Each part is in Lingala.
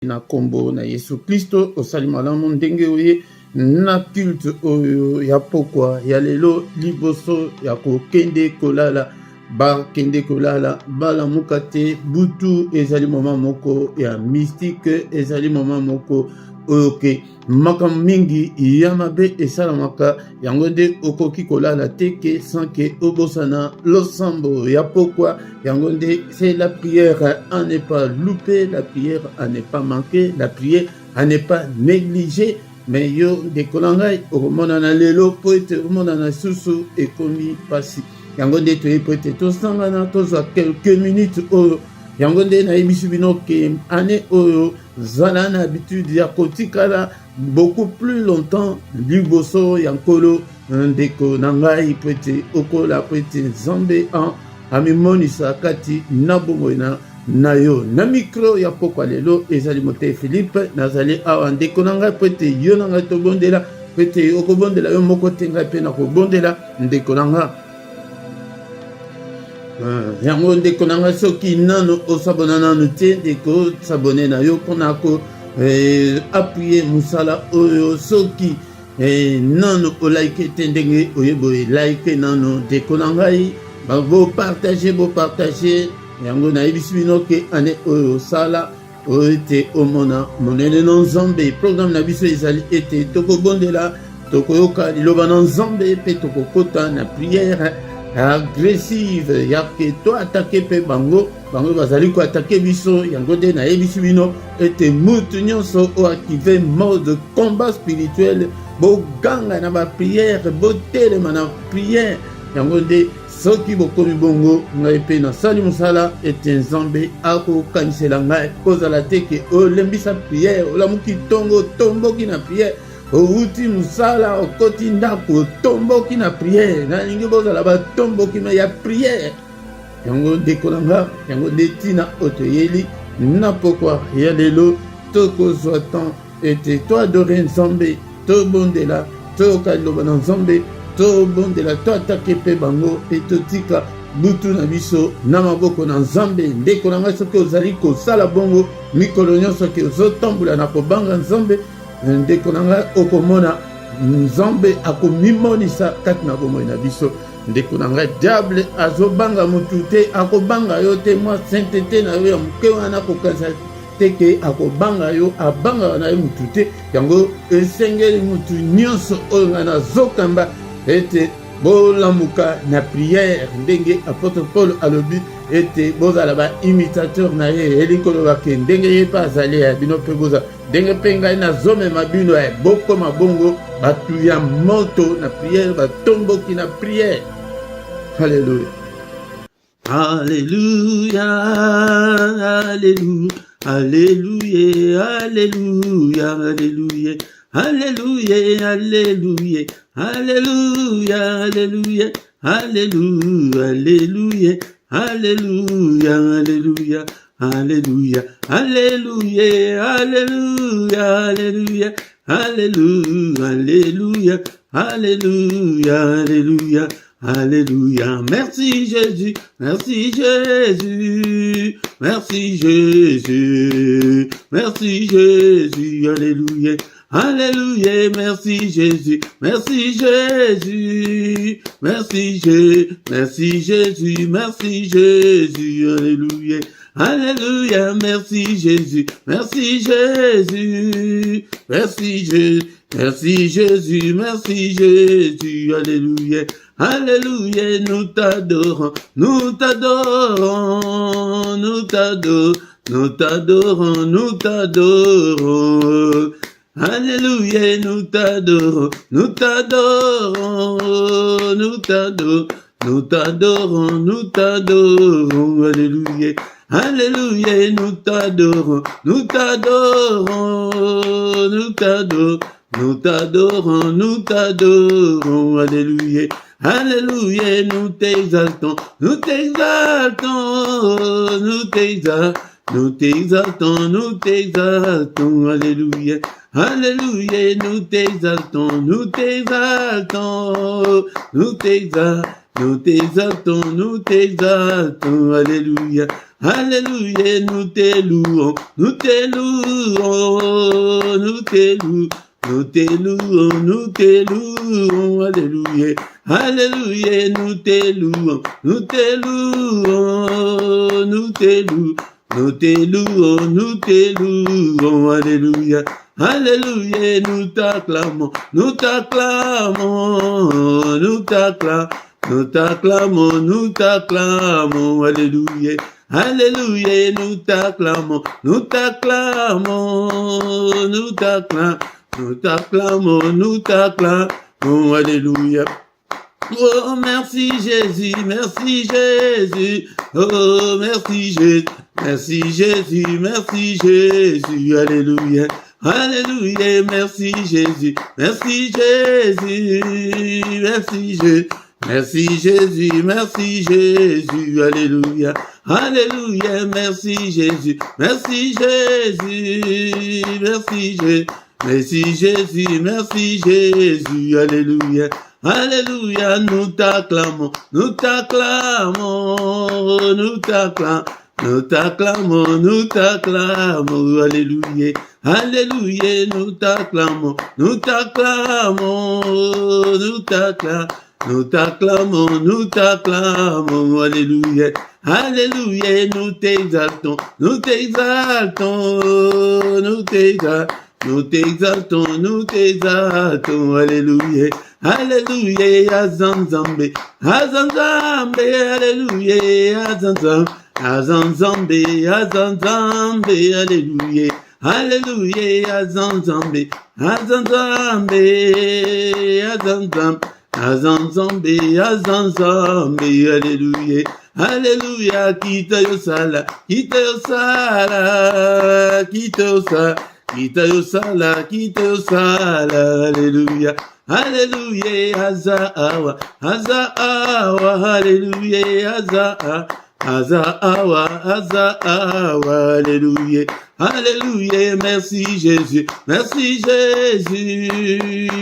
na kombo na Yesu Kristo osali malamu ndenge oye na culte oyo ya pokwa ya lelo liboso ya kokende kolala bakende kolala balamuka te butu ezali moma moko ya mystique ezali moma moko oyoke makambo mingi ya mabe esalamaka yango nde okoki kolala teke sans ke obosana losambo ya pokwa yango nde c'est la prière à ne pas louper, la prière à ne pas manquer, la prière à ne pas négliger. Mais yo dekolangai okomona na lelo po ete omona na susu ekomi pasi yango nde toye po ete tosangana tozwa quelques minutes oyo yango nde nayebisi bino ke ane oyo zala na habitude ya kotikala beaucoup plus longtemps liboso ya nkolo ndeko na ngai po ete okola po ete nzambe amimonisa kati na bomoi na yo na micro ya pokwa lelo ezali mote Philippe nazali awa ndeko na ngai po ete yo na ngai tobondela po ete okobondela yo moko te ngai mpe nakobondela ndeko na ngai yango ndeko na ngai soki nano osabona nano te ndeko sabone na yo mpona ko appuye mosala oyo soki nano olaike te ndenge oyeboye like nano ndeko na ngai bopartage yango nayebisi bino ke ane oyo sala oyo ete omona monene na nzambe programme na biso ezali ete tokobondela tokoyoka liloba na nzambe mpe tokokota na prière agressive yake toatake mpe bango bazali koatake biso yango nde nayebisi bino ete mutu nyonso oyo active mode combat spirituel boganga na baprière botelema na prière yango nde soki bokomi bongo ngai mpe nasali mosala ete nzambe akokanisela ngai kozala te ke olembisa prière olamuki ntongo otomboki na prière outi mosala okoti ndako otomboki na prière nalingi bozala batomboki me ya prière yango ndeko na nga yango nde ntina oyo toyeli na pokwa ya lelo tokozwa temps ete toadore nzambe tobondela toyoka liloba na nzambe tobondela toatake mpe bango mpe totika butu na biso na maboko na nzambe ndeko na ngai soki ozali kosala bongo mikolo nyonso soki ozotambola na kobanga nzambe ndeko na ngai okomona nzambe akomimonisa kati na bomoi na biso ndeko na ngai diable azobanga mutu te akobanga yo te mwa sainteté na yo ya moke wana kokanisa teke akobanga yo abangaka na ye mutu te yango esengeli mutu nyonso oyo ngai nazokamba ete bolamuka na prière ndenge apôtre Paul alobi ete bozala ba imitateur na ye elikolobake ndenge ye mpe azali ya bino mpe boza ndenge mpe ngai nazomema bino ya bokoma bongo bato ya moto na prière batomboki na prière. Alléluia, alléluia, alléluia, alléluia, alléluia, alléluia, alléluia, alléluia, alléluia, alléluia, alléluia, alléluia, alléluia, alléluia, alléluia, alléluia, alléluia, alléluia, alléluia, alléluia. Merci Jésus, merci Jésus, merci Jésus, merci Jésus, alléluia. Alléluia, merci Jésus, merci Jésus, merci Jésus, merci Jésus, merci Jésus, alléluia. Alléluia, merci Jésus, merci Jésus, merci Jésus, merci Jésus, merci Jésus, alléluia. Alléluia, nous t'adorons, nous t'adorons, nous t'adorons, nous t'adorons, nous t'adorons. Alléluia, nous t'adorons, nous t'adorons, nous t'adorons, nous t'adorons, nous t'adorons, alléluia. Alléluia, nous t'adorons, nous t'adorons, nous t'adorons, nous t'adorons, nous t'adorons, alléluia. Alléluia, nous t'exaltons, nous t'exaltons, nous t'exaltons. Nous t'exaltons, nous t'exaltons, alléluia. Alléluia, nous t'exaltons, nous t'exaltons, nous t'exaltons, nous t'exaltons, alléluia. Alléluia, nous te louons, nous te louons, nous te louons. Nous te louons, alléluia, alléluia, nous te louons, nous te louons, nous te louons, nous te louons, nous te louons, alléluia, alléluia, nous t'acclamons, nous t'acclamons, nous t'acclamons, nous t'acclamons, nous t'acclamons, alléluia. Alléluia, nous t'acclamons, nous t'acclamons, nous t'acclamons. Nous t'acclamons, nous t'acclamons, alléluia. Oh, merci Jésus, merci Jésus. Oh, merci Jésus, merci Jésus, merci Jésus, alléluia. Alléluia, merci Jésus, merci Jésus, merci Jésus. Merci Jésus, merci Jésus, alléluia. Alléluia, merci Jésus, merci Jésus, merci Jésus. Merci Jésus, merci Jésus, alléluia, alléluia, nous t'acclamons, nous t'acclamons, nous t'acclamons, nous t'acclamons, nous t'acclamons, alléluia, alléluia, nous t'acclamons, nous t'acclamons, nous t'acclamons, nous t'acclamons, nous t'acclamons, alléluia, alléluia, nous t'exaltons, nous t'exaltons, nous t'exaltons. Nous t'exaltons, alléluia, alléluia, azanzambe, azanzambe, alléluia, azanzambe, azanzambe, azanzambe, alléluia, alléluia, azanzambe, azanzambe, azanzambe, azanzambe, azanzambe, alléluia, alléluia, kita yosala, kita yosala, kita yosala. Kita yosala, alléluia, alléluia, azawa, alléluia, azawa, alléluia, alléluia, merci Jésus, merci Jésus,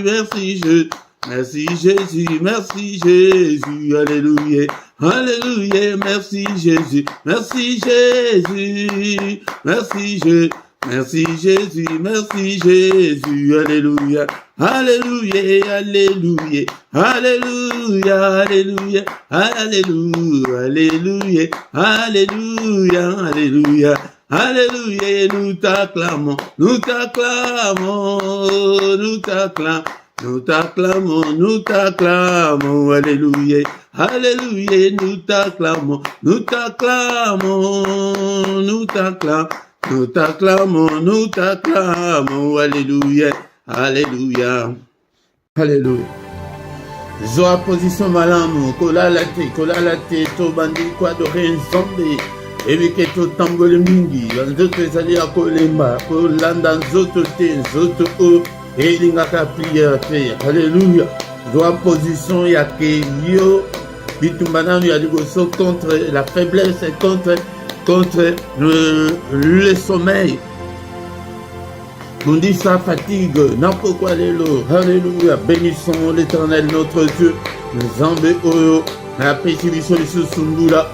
merci Jésus, merci Jésus, merci Jésus, alléluia, alléluia, merci Jésus, merci Jésus, merci Jésus. Merci Jésus, alléluia, alléluia, alléluia, alléluia, alléluia, alléluia, alléluia, alléluia, alléluia, nous t'acclamons, nous t'acclamons, nous t'acclamons, nous t'acclamons, nous t'acclamons, alléluia, alléluia, nous t'acclamons, nous t'acclamons, nous t'acclamons. Nous t'acclamons, alléluia, alléluia, alléluia. Zoa position malamu, kola late, to bandi kwa do renzombe, evike to tambole mingi, nzoto ezali ya kolemba, kolanda nzoto te, nzoto o, elinga ka prière te, alléluia. Zoa position ya ke yo, bitumbananu ya ligoso contre la faiblesse, contre le sommeil. On dit ça fatigue, n'importe quoi les lots. Alléluia, bénissons l'Éternel notre Dieu. Nous embêtons la pétition de Susumbula,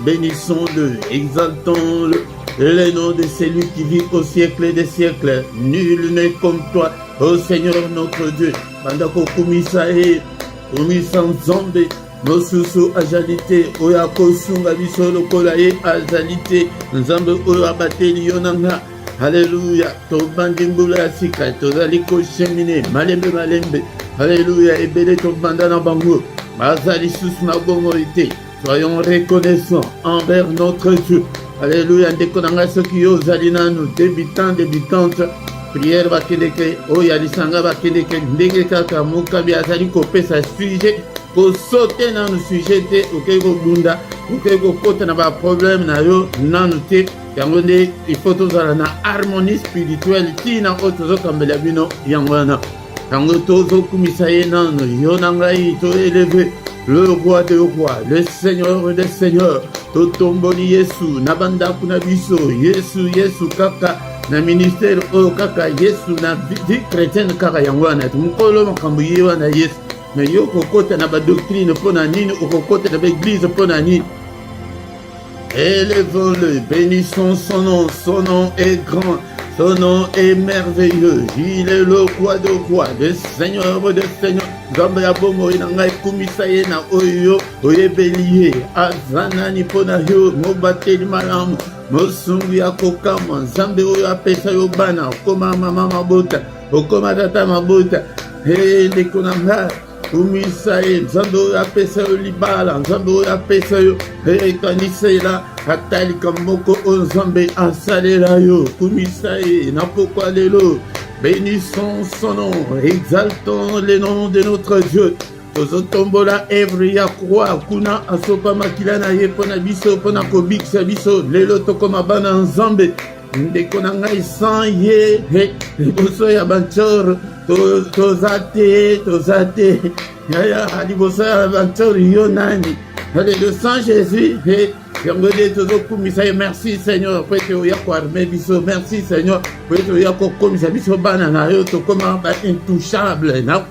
bénissons-le, exaltons-le. Le nom de celui qui vit au siècle des siècles. Nul n'est comme toi, ô Seigneur notre Dieu. Bandako Kumisae, Kumisan Zombe. Mosusu ajalite oya kosunga biso lokola ye azalite nzambe oyo abateli yo nanga. Alléluia, tobandi mbula ya sika tozali koshemine malembe malembe. Alléluia, ebele tobanda na bango bazali susu na bongo ete. Soyons reconnaissants envers notre Dieu. Alléluia, ndeko nanga soki yo ozali nanu débutante prière bakendeke oyo alisanga bakendeke ndenge kaka mokabi azali kopesa sujet kosote nanu sujet te okei kobunda okei kokota na baproblème na yo nanu te. Yango nde il faut tozala na harmonie spirituelle tina oyo tozokambela bino yango wana. Yango tozokumisa ye nanu yo na ngai toeleve le roi des rois, le seigneur des seigneurs. Totomboli Yesu na bandako na biso, Yesu kaka na ministère oyo kaka Yesu na vie chrétienne kaka yango wana. Mukolo makambo ye wana Yesu mais yo kokota na ba doctrine pona nini, okokota na ba église pona nini. Élevons-le, bénissons son nom est grand, son nom est merveilleux, il est le roi de rois, le Seigneur de seigneurs. Nzambe ya bomo na ngai kumisa ye na oyo oyebeliye azanani pona yo mobateli malamu mosungu ya kokama Nzambe oyo apesa yo bana okoma mama mabota okoma tata mabota ndeko na ngai kumisa ye Nzambe oyo apesa yo libala Nzambe oyo apesa yo ekanisela atalika moko oyo Nzambe asalela yo kumisa ye na pokwa lelo. Bénissons son nom, exaltons le nom de notre Dieu. Tozotombola evri ya croix, kuna asopa makila na ye pona biso pona kobikisa biso lelo tokoma bana Nzambe. Ndeko na ngai san ye liboso ya banchoro tozate yaya liboso ya banchoro yo nani. Allez, le sang Jésus merci Seigneur pour être biso, merci Seigneur pour être komisa biso bana na yo to koma ba intouchable na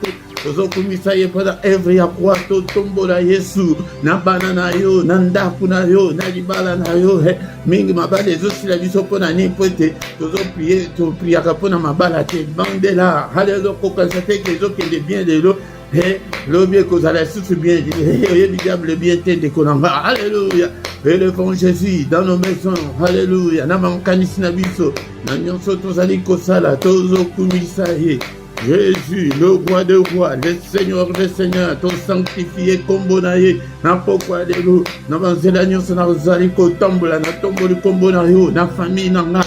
tozo komisa ye pada every akwa to tombola Yesu na bana na yo na ndaku na yo na libala na yo mingi mabala ezosi la biso pona ni pote tozo prier to priaka pona mabala te bandela haleluya ko pensate que zo que de bien de l'eau. Le bien que vous allez tout bien, le bien de Konanga, alléluia. Élevons Jésus dans nos maisons, alléluia. Namankani Nabiso, Nanyon Sotozali Kosala, Tozo Kumisaye. Jésus, le roi de rois, le Seigneur des seigneurs, ton sanctifié Kombonaye, na pokwa de l'eau, Namanzela Nyon Sonazali Kotambola, na tomboli Kombonayo, na famille Nanga,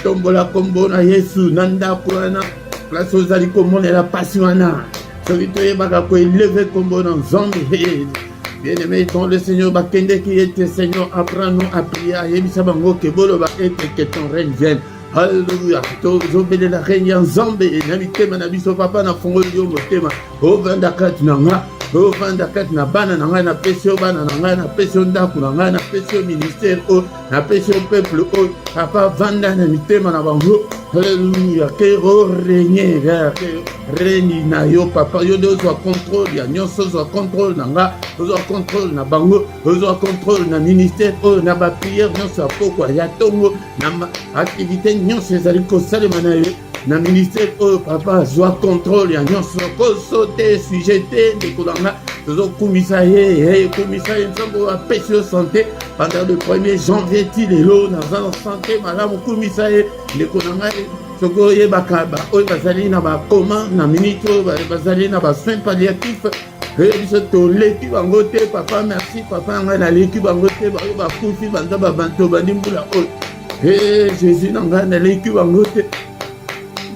Tombola Kombona Yesu, Nanda Kouana, place aux alikomon et la passionna. Élevé comme bon ensemble. Bien-aimé, ton le Seigneur, Bakende qui était Seigneur, apprends-nous à prier. Yemisabango, Kebolo, que ton règne vienne. Alléluia. Tozobele la règne ensemble. Et n'habitez-moi, n'habitez papa, n'a fongo yo motema. O vandakat nanga. O vandakat na bana nanga, na pesio bana nanga, na pesio ndaku nanga, na pesio ministère, na pesio peuple, papa vanda na mitema na bango. Alléluia, que régner, régner na yo papa, yo de soit contrôle, ya nyonso soit contrôle nanga, soit contrôle na bango, soit contrôle na ministère, na ba prière nyonso pokwa ya tongo, na activité nyonso ezali ko salema na yo, na ministère papa, soit contrôle ya nyonso ko sauter sujeté de kolanga, soit komisa ye, komisa ye nzambo a péché santé pendant le 1er janvier tilelo na santé malamu komisa ye de kolanga. Soko ye bakaba oyo bazali na bakoma na minute oyo bazali na basoin palliatif biso toleki bango te papa merci papa ngai naleki bango te bayo bakufi banda babanto bandimbula oyo Jésus na ngai naleki bango te.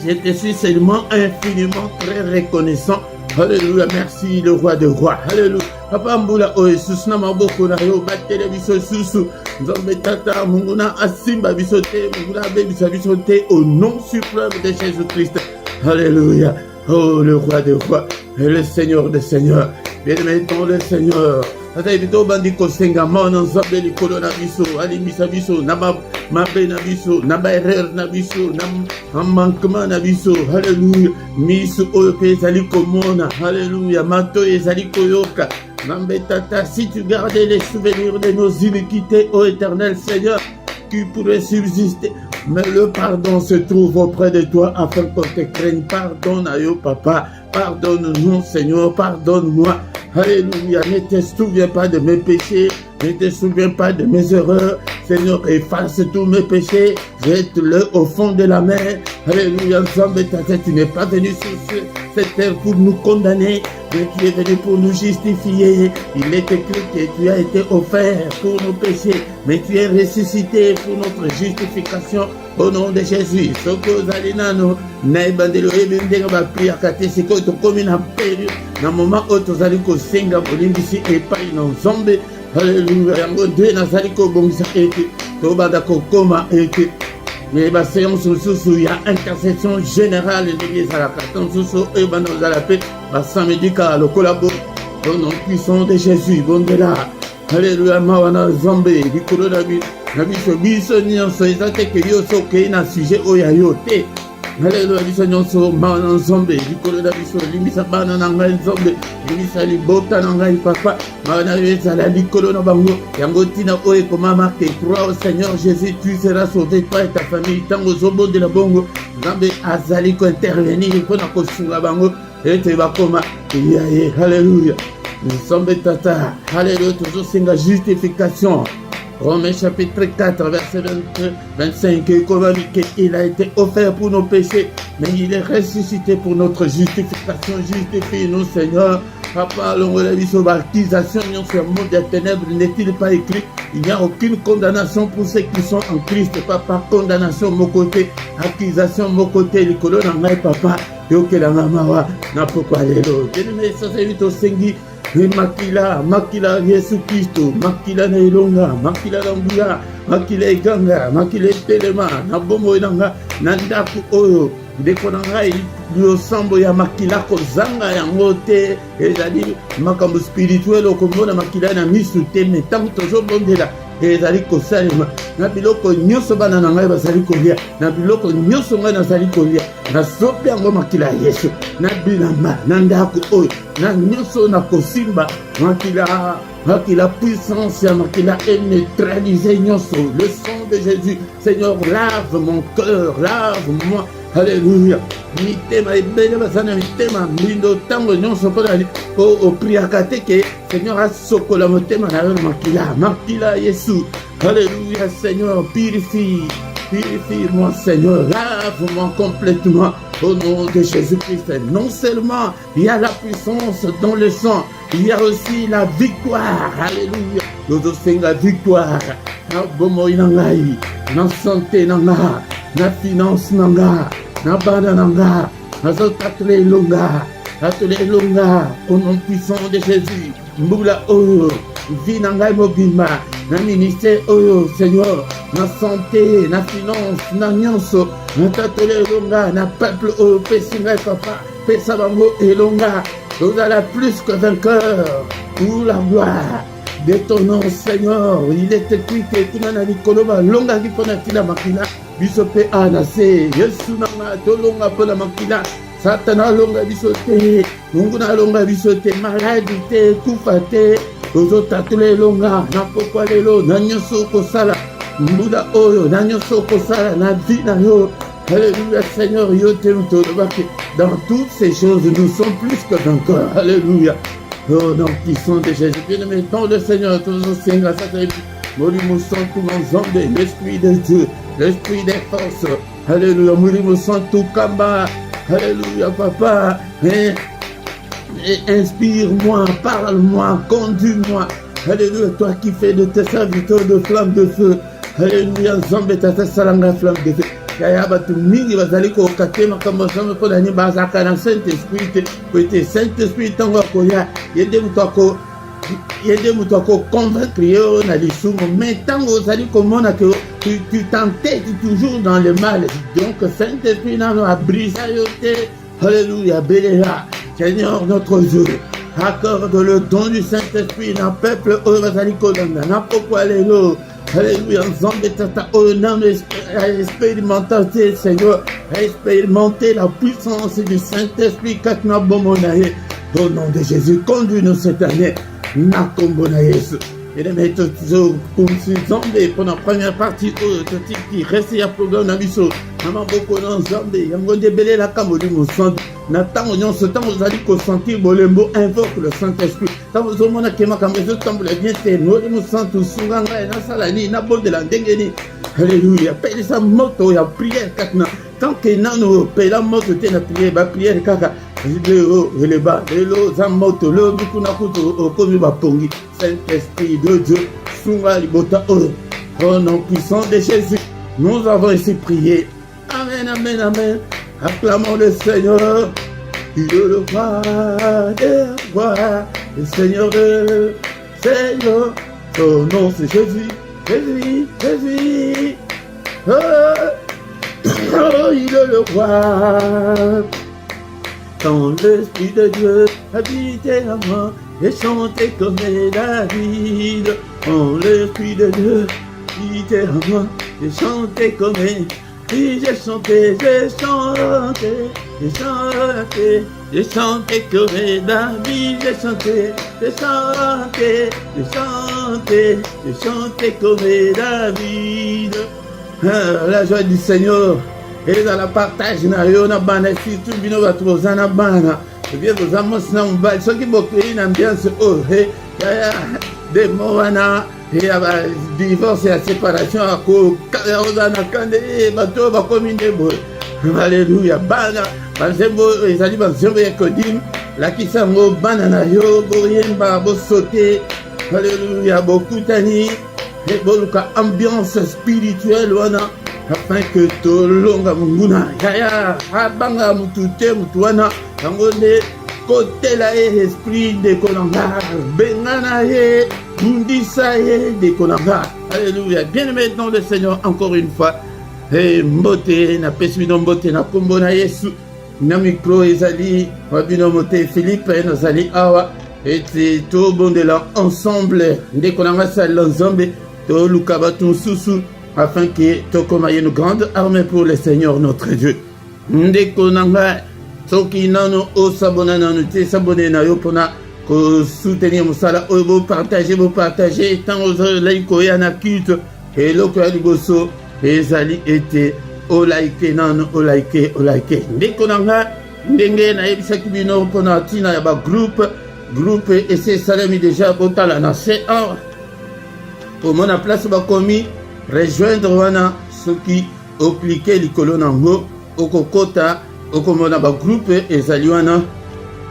Je te suis seulement infiniment très reconnaissant. Alléluia, merci le roi de rois. Alléluia. Papa mbula oyo susu na maboko na yo batele biso susu Nzambe tata munguna asimba biso te munguna bebisa biso te au nom suprême de Jésus-Christ. Alléluia. Oh le roi de rois et le Seigneur des seigneurs. Bien-aimé ton le Seigneur. Ata ibito bandi kosenga mona Nzambe likolo na biso alimisa biso na mabe na biso na ba erreur na biso na manquement na biso. Alléluia. Miso oyo pe ezali komona. Alléluia. Mato ezali koyoka. Tata, si tu gardais les souvenirs de nos iniquités, ô éternel Seigneur, qui pourrait subsister, mais le pardon se trouve auprès de toi afin qu'on te craigne. Pardonne à yo, papa, pardonne-nous, Seigneur, pardonne-moi. Alléluia, ne te souviens pas de mes péchés, ne te souviens pas de mes erreurs. Seigneur, efface tous mes péchés, jette-le au fond de la mer. Alléluia, tu n'es pas venu sur cette terre pour nous condamner, mais tu es venu pour nous justifier. Il est écrit que tu as été offert pour nos péchés, mais tu es ressuscité pour notre justification. Au nom de Jésus, Soko Zalinano, Naibandelo Ebindega Bapia Kate Siko to Komina Peru, na moment où Tozaliko Senga Bolindisi et Pai non Zombe, Alléluia, Yango de Nazaliko Bongisa Eke, Tobadako Koma Eke. Mais la séance sous il y a intercession générale de l'église à la carton sous et ben dans la paix, samedi car le collabo au nom puissant de Jésus, bon de là. Alléluia, Mawana Zambé, Bikolo Nabi, Nabi Shobi, Sonian, Soizate, que yo so que na sujet oyayote. Hallelujah, biso nyonso mana nzambe likolo na biso limisa bana na ngai nzambe limisa libota na ngai papa mana ezala likolo na bango yango tina oyo ekomama ke crois au Seigneur Jésus tu seras sauvé toi et ta famille ntango ozobondela bongo nzambe azali kointervenir mpona kosunga bango ete bakoma ya ye. Hallelujah, nzambe tata hallelujah tozosenga justification. Romains chapitre 4, verset 25, il a été offert pour nos péchés, mais il est ressuscité pour notre justification. Justifie-nous, Seigneur. Papa, l'on baptisation sur le monde des ténèbres n'est-il pas écrit? Il n'y a aucune condamnation pour ceux qui sont en Christ. Papa, condamnation mon côté, accusation mon côté, le colon en papa, yoke la mamawa, n'a pourquoi aller l'eau. Bien-aimé, ça c'est vite au Sengi. Makila Yesu Kristo, makila na ilonga, makila na mbuya, makila iganga, makila telema, na bomo inanga, na ndaku oyo, ndeko na ngai yosambo ya makila kozanga yango te, ezali makambo spirituel okomona makila na misu te, mais tango tozobondela ezali kosalema na biloko nyonso bana na ngai bazali kolia, na biloko nyonso ngai nazali kolia, nasopi yango makila ya Yesu na bilamba na ndako oyo na nyonso na kosimba makila puissance ya makila est neutralisé nyonso. Le sang de Jésus, Seigneur, lave mon cœur, lave-moi. Alléluia. Mitema ebele basana mitema mbindo tango nyonso mpona opriaka te ke Seigneur asokola motema na yo makila Yesu. Alléluia, Seigneur, purifie-moi, Seigneur, lave-moi complètement au nom de Jésus-Christ. Non seulement il y a la puissance dans le sang, il y a aussi la victoire. Alléluia. Nous offrons la victoire. Na bomo inangai, na santé nanga, na finance nanga, na bana nanga, na zotatele longa, au nom puissant de Jésus. Mbula oyo, vie nangai mobimba, na ministère oyo, Seigneur, na santé, na finance, na nyonso, na tatele longa, na peuple oyo, pesingai papa, pesa bango elonga, nous allons plus que vainqueurs pour la gloire de ton nom, Seigneur. Il est écrit que tu n'as pas dit que longa qui pona tila makila, bisope anase, Yesu nanga tolonga pona makila. Satana longa bisote, mungu na longa bisote, maladie te, kufa te, ozotatule longa, na pokwa lelo, na nyonso kosala, mbuda oyo, na nyonso kosala, na vie na yo. Alléluia, Seigneur, dans toutes ces choses, nous sommes plus que vainqueurs. Alléluia. Oh, dans le puissant de Jésus. Bien-aimé, dans le Seigneur, tous nos seigneurs, Mourimo Santo Manzambe, l'Esprit de Dieu, l'Esprit des forces. Alléluia, Mourimo Santo Kamba. Alléluia, Papa. Et inspire-moi, parle-moi, conduis-moi. Alléluia, toi qui fais de tes serviteurs de flammes de feu. Alléluia, Zambé, ta salanga flamme de feu. Yaya batu mingi bazali ko katema kama sama ko dani bazaka na Saint-Esprit ko ete Saint-Esprit tango koya yende muto ko convaincre yo na lisumu mais tango zali komona que tu t'entêtes toujours dans le mal, donc Saint-Esprit n'a brisé yo te. Alléluia, bénéla Seigneur notre Dieu, accorde le don du Saint-Esprit na peuple o bazali ko dana na pokwa lelo. Alléluia, Nzambe tata onam expérimenter, Seigneur, expérimenter la puissance du Saint-Esprit katna bomonaye. Au nom de Jésus, conduis-nous cette année. Na kombona Yesu. Et les méthodes comme si Nzambe pour la première partie qui reste ya programme na biso. Mama boko na Nzambe, yangonde belé la kamodi mo sang. Na tango nyonso tango zali ko sentir bolembo invoque le Saint-Esprit. Tango zomona kema kamezo tambola bien te no mo santu sunganga na salani na bonde la ndengeni. Alléluia. Pele sa moto ya prière katna. Tant que nano pela moto te na prière kaka. Le bas, le zamoto, le bukuna kuto, au komi bapongi. Saint-Esprit de Dieu, Sunga libota au nom puissant de Jésus. Nous avons ici prié. Amen, amen, amen. Acclamons le Seigneur. Il est le roi des rois, le Seigneur de Seigneur. Son nom c'est Jésus, Jésus, Jésus. Oh, il est le roi. Quand l'Esprit de Dieu habitait à moi, j'ai chanté comme David. Quand l'Esprit de Dieu habitait à moi, j'ai chanté comme Oui, j'ai chanté, Corée David, j'ai chanté, Corée David. La joie du Seigneur. Et dans la partage, na yo na bana si tout bino va trouver na bana. Et bien vous amos na mbal, ceux qui beaucoup une ambiance oh hey ya des moana et ya divorce et séparation à ko kaza na kande bato ba commune bo. Alléluia bana banzembo ezali banzembo ya kodim la kisango bana na yo boyemba bo sauter. Alléluia bokutani et boluka ambiance spirituelle wana afin que tolonga munguna yaya abanga mutute mutuana angone côté la esprit de konanga bengana ye mundisa ye de konanga. Alléluia. Bien-aimé dans le Seigneur, encore une fois et mbote na pesmino mbote na kombo na Yesu na micro ezali wabino mote Philippe nazali awa et to bondela ensemble de konanga sa l'ensemble to lukabatu susu afin que tokomaye une grande armée pour le Seigneur notre Dieu. Ndeko nanga soki nano o sabona nano te sabone na yo pona ko soutenir musala o bo partager tant aux laiko ya na culte et loko ya liboso ezali été o like nano o like. Ndeko nanga ndenge na yebisaki bino pona tina ya ba groupe et c'est salami déjà botala na C1 au mona place ba komi rejoindre wana soki oklike likolo nango okokota okomona ba groupe ezali wana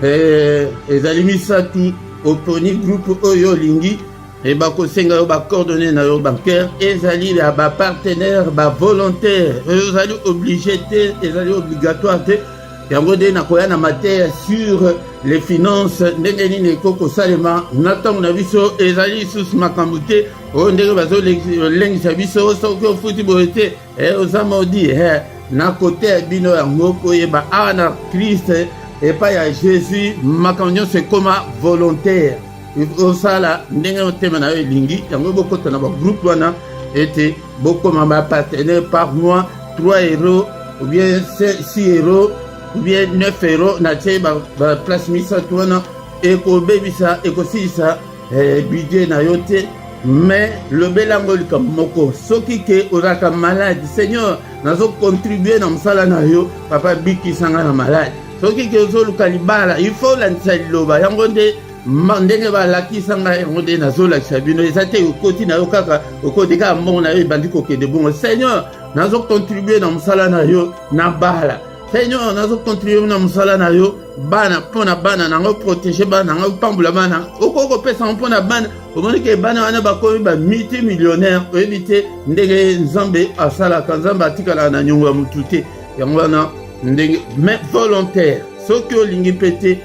ezali misatu oponi groupe oyo lingi et bakosenga yo ba coordonnées na yo bancaire ezali ya ba partenaire ba volontaire ezali obligé te ezali obligatoire te yango de nakoya na matière sur les finances ndenge nini koko salema natango na biso ezali sus makambo te o ndenge bazolengisa biso soki ofuti boye te oza maudi na kote ya bino yango koyeba awa na Christ epai ya Jésus makambo nyonso ekoma volontaire osala ndenge otema na yo elingi yango bokota na bagroupe wana ete bokoma bapartenaire par mois 3 euros ou bien 6 euros ou bien 9 euros na tie ba place misatu wana ekobebisa ekosilisa budget na yo te mais le belango likambo moko soki ke ozalaka malade Seigneur nazo contribuer na mosala na yo papa bikisanga na malade soki ke ozoluka libala il faut landisa liloba yango nde ndenge balakisanga yango nde nazolakisa bino eza te okoti na yo kaka okoti kaka mbongo na yo ebandi kokende bongo Seigneur nazo contribuer na mosala na yo na bala Seigneur nazo contribuer na mosala na yo bana pona bana nango protéger bana nango pambula bana okoko pesa mpona bana omoni ke bana wana bakomi ba multimillionnaire oyebi ndenge nzambe asalaka nzambe atikala na nyongo ya mutu te yango wana ndenge mais volontaire soki olingi pete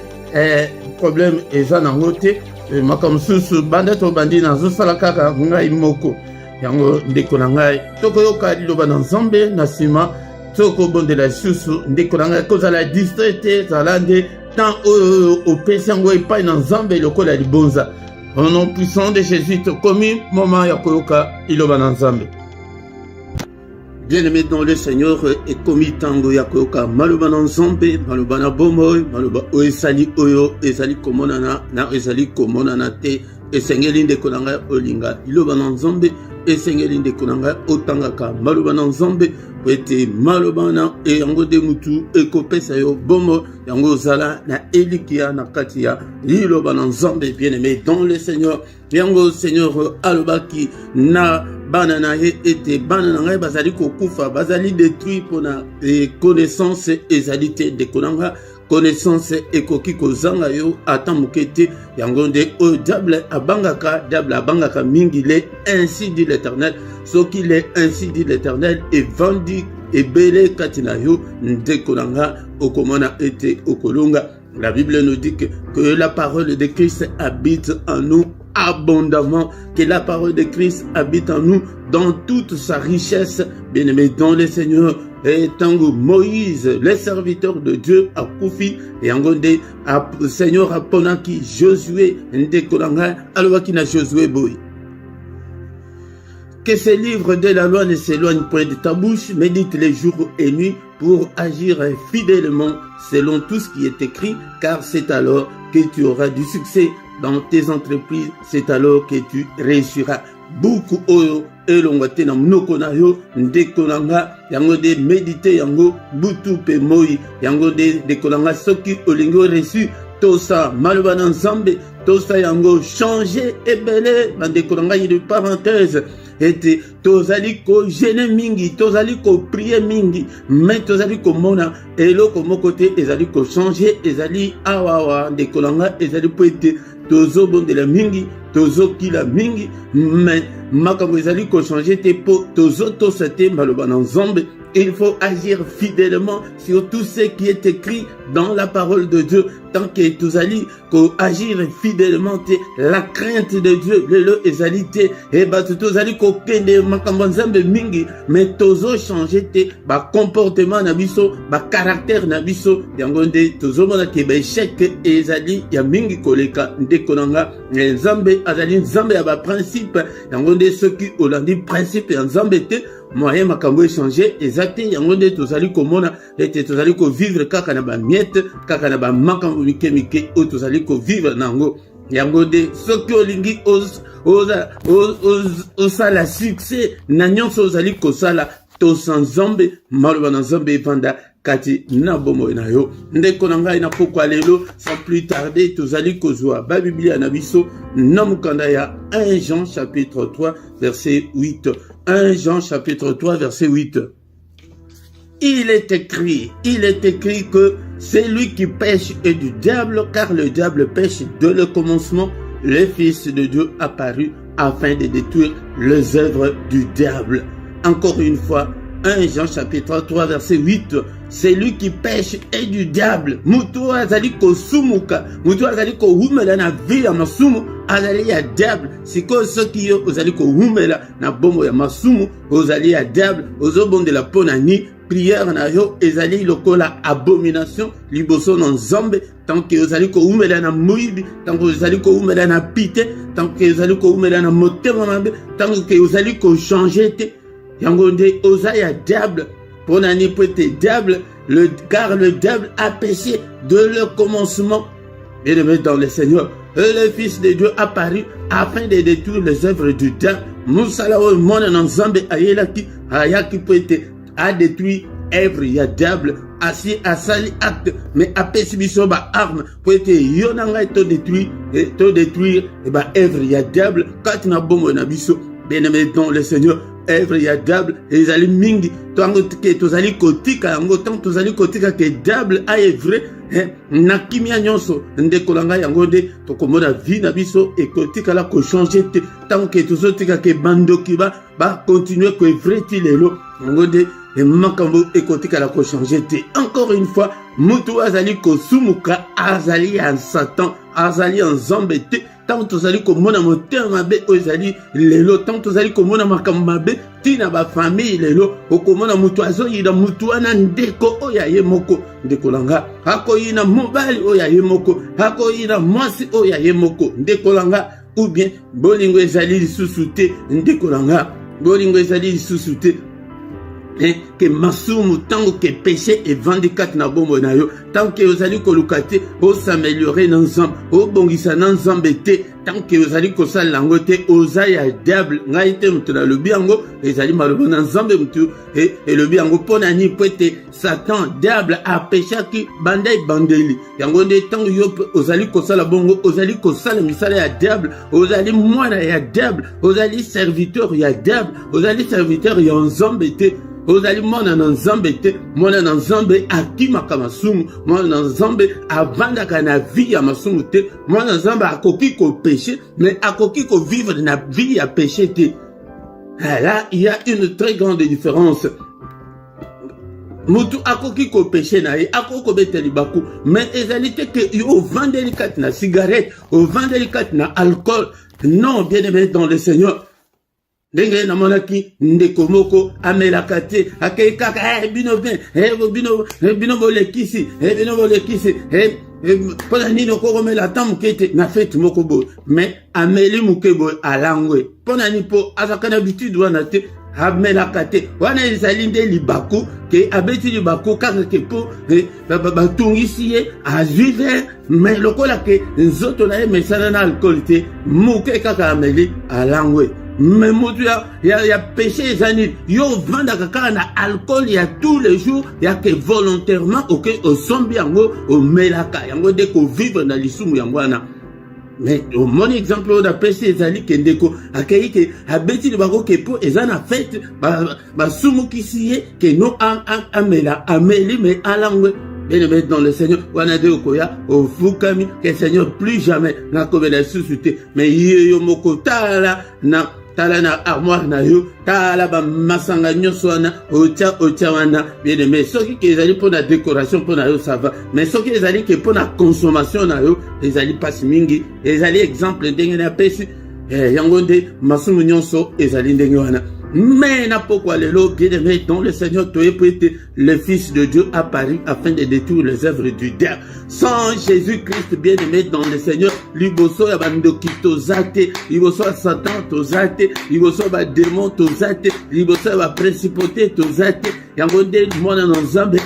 problème eza nango te makambo susu banda to bandi nazosala kaka ngai moko yango ndeko na ngai tokoyoka liloba na nzambe na nsima toko bondela lisusu ndeko na ngai kozala distrait te zala nde tant opesi yango epai na nzambe lokola libonza au nom puissant de Jésus tokomi moment ya koyoka liloba na nzambe. Bien-aimé dans le Seigneur et komi tango ya koyoka maloba na nzambe maloba na bomoy maloba o esali oyo ezali komonana na ezali komonana te esengeli ndeko na ngai olinga liloba na nzambe esengeli ndeko na ngai otangaka maloba na nzambe ete maloba na yango de mutu ekopesa yo bomo yango zala na elikia na kati ya liloba na nzambe. Bien-aimé dans le Seigneur yango Seigneur alobaki na bana na ye ete bana na ngai bazali kokufa bazali détruit pona connaissance ezali te ndeko na ngai connaissance ekoki kozanga yo ata mokete yango nde o diable abangaka mingi le ainsi dit l'Éternel soki le ainsi dit l'Éternel et vendu ebele katina yo ndeko nanga okomona ete okolonga. La Bible nous dit que la parole de Christ habite en nous abondamment, que la parole de Christ habite en nous dans toute sa richesse. Bien-aimé dans le Seigneur, et tango Moïse, le serviteur de Dieu, a koufi et angonde Seigneur a ponaki Josué ndekolanga alobaki na Josué boy Que ces livres de la loi ne s'éloignent point de ta bouche, médite les jours et nuits pour agir fidèlement selon tout ce qui est écrit, car c'est alors que tu auras du succès dans tes entreprises, c'est alors que tu réussiras. Beaucoup oyo elongwate na mnoko na yo ndekolanga yango de méditer yango butu pe moi yango de kolanga soki olingo reçu tosa maloba na nzambe tosa yango changer ebele na dekolanga de parenthèse ete tozali ko gêner mingi tozali ko prier mingi mais tozali ko mona eloko moko te ezali ko changer ezali awawa dekolanga ezali po ete tozo bondela mingi tozo kila mingi mais makambo ezali ko changer te po tozo tosate maloba na nzambe. Il faut agir fidèlement sur tout ce qui est écrit dans la parole de Dieu. Tant que tu allais agir fidèlement, la crainte de Dieu, le ezalité, et bah tu allais kende makambanzambe mingi, mais tozo changer te ba comportement nabiso, ba caractère nabiso, yangonde tozo mona ke ba échec ezali ya mingi koleka ndekonanga nzambe azali nzambe ya ba principe, yangonde soki olandi principe ya nzambe te moyen makambo échanger exacté yangonde tozali komona ete tozali ko vivre kaka na ba miette kaka na ba makambo mike o tozali ko vivre nango yangonde soki olingi osala succès na nyonso ozali kosala tosa nzambe maloba na nzambe evanda kati na bomo na yo ndeko na ngai na pokwa lelo sans plus tarder tozali kozwa ba biblia na biso na mukanda ya 1 Jean chapitre 3 verset 8. 1 Jean chapitre 3 verset 8. Il est écrit que c'est lui qui pêche est du diable, car le diable pêche dès le commencement. Le Fils de Dieu apparut afin de détruire les œuvres du diable. Encore une fois, 1 Jean chapitre 3 verset 8. C'est lui qui pêche est du diable. Mutu azali ko sumuka, mutu azali ko humela na vie ya masumu, azali ya diable. Siko soki yo ozali ko humela na bombo ya masumu, ozali ya diable, ozobondela ponani. Prière na yo ezali lokola abomination liboso na nzambe tant que ozali ko umela na moyibi tant que ozali ko umela na pite tant que ozali ko umela na motema mabe tant que ozali ko changer te yango nde ozaya diable ponani peut diable car le diable a péché de le commencement. Bien-aimé dans le Seigneur, le Fils de Dieu apparut afin de détruire les œuvres du diable. Musala o mona na nzambe ayelaki ayaki peut a détruit œuvre ya diable asi asali acte mais apesi biso ba arme pour être yonanga to détruire et ba œuvre ya diable quand na bombo na biso bien-aimé dans le Seigneur œuvre ya diable ezali mingi tango ke tozali kotika yango tango tozali kotika ke diable a vrai na kimia nyonso ndekolanga yango de tokomona vie na biso e kotika la ko changer te tango ke tozotika ke bandoki ba continuer ko vrai ti lelo yango de et makambo ekotika la ko changer te. Encore une fois mutu azali ko sumuka azali en Satan azali en nzambe te tant tozali komona motema mabe ozali lelo tant tozali komona makambo mabe tina ba famille lelo okomona mutu azoyina mutu wana ndeko oya ye moko ndekolanga akoyina mobali oya ye moko akoyina mwasi oya ye moko ndekolanga ou bien bolingo ezali lisusu te ndekolanga bolingo ezali lisusu te que masumu tango que péché et vendicat na bombo na yo tant que ozali kolukate o s'améliorer dans nzambe o bongisa na nzambe te tant que ozali kosala lango te ozaya diable ngai te mutu na lobi yango ezali maloba na nzambe mutu et lobi yango pona ni poete Satan diable a péché ki bandai bandeli yango nde tango yo ozali kosala bongo ozali kosala misala ya diable ozali mwana ya diable ozali serviteur ya diable ozali serviteur ya nzambe te ozali mwana na nzambe te mwana na nzambe akimaka masumu mwana na nzambe avandaka na vie ya masumu te mwana na nzambe akoki ko péché mais akoki ko vivre na vie ya péché te. Là il y a une très grande différence. Mutu akoki ko péché na ye akoko beteli baku mais ezali te que au vendeli kat na cigarette au vendeli kat na alcool. Non, bien aimé dans le Seigneur, ndenge na monaki ndeko moko amelaka te akei kaka bino bolekisi Pour la nino ko me la tam kete na fête moko boy mais ameli muke boy alangwe pour na ni po azaka na habitude wana te amela kate wana ezali nde libaku ke abeti libaku kaka ke po batungisi ye azuive mais lokola ke nzoto na ye mesana na alcool te muke kaka ameli alangwe mais motu ya péché ezani yo vandaka kaka na alcool ya tous les jours ya ke volontairement oke osombi yango omelaka yango nde kovivre na lisumu yango wana. Mais au mon exemple on a péché ezali kendeko akei ke abeti libako ke po ezana fête ba sumu kisiye ke no amela ameli mais alangwe. Bien aimé dans le Seigneur, wana de okoya au fukami que Seigneur plus jamais na kobela susute mais yo moko tala na armoire na yo tala ba masanga nyoso wana otia wana bien aimé soki ke ezali pour la décoration pour na yo ça va mais soki ezali ke pour la consommation na yo ezali pas mingi ezali exemple ndenge na pesi yango nde masumu nyonso ezali ndenge wana. Mais n'a pourquoi le lot bien aimé dont le Seigneur toi prêté le Fils de Dieu apparu afin de détruire les œuvres du diable. Sans Jésus-Christ bien aimé dans le Seigneur, liboso ya bandoki tozate, liboso ya Satan tozate, liboso ba démon tozate, liboso ba principauté tozate. Yango nde mwana na Nzambe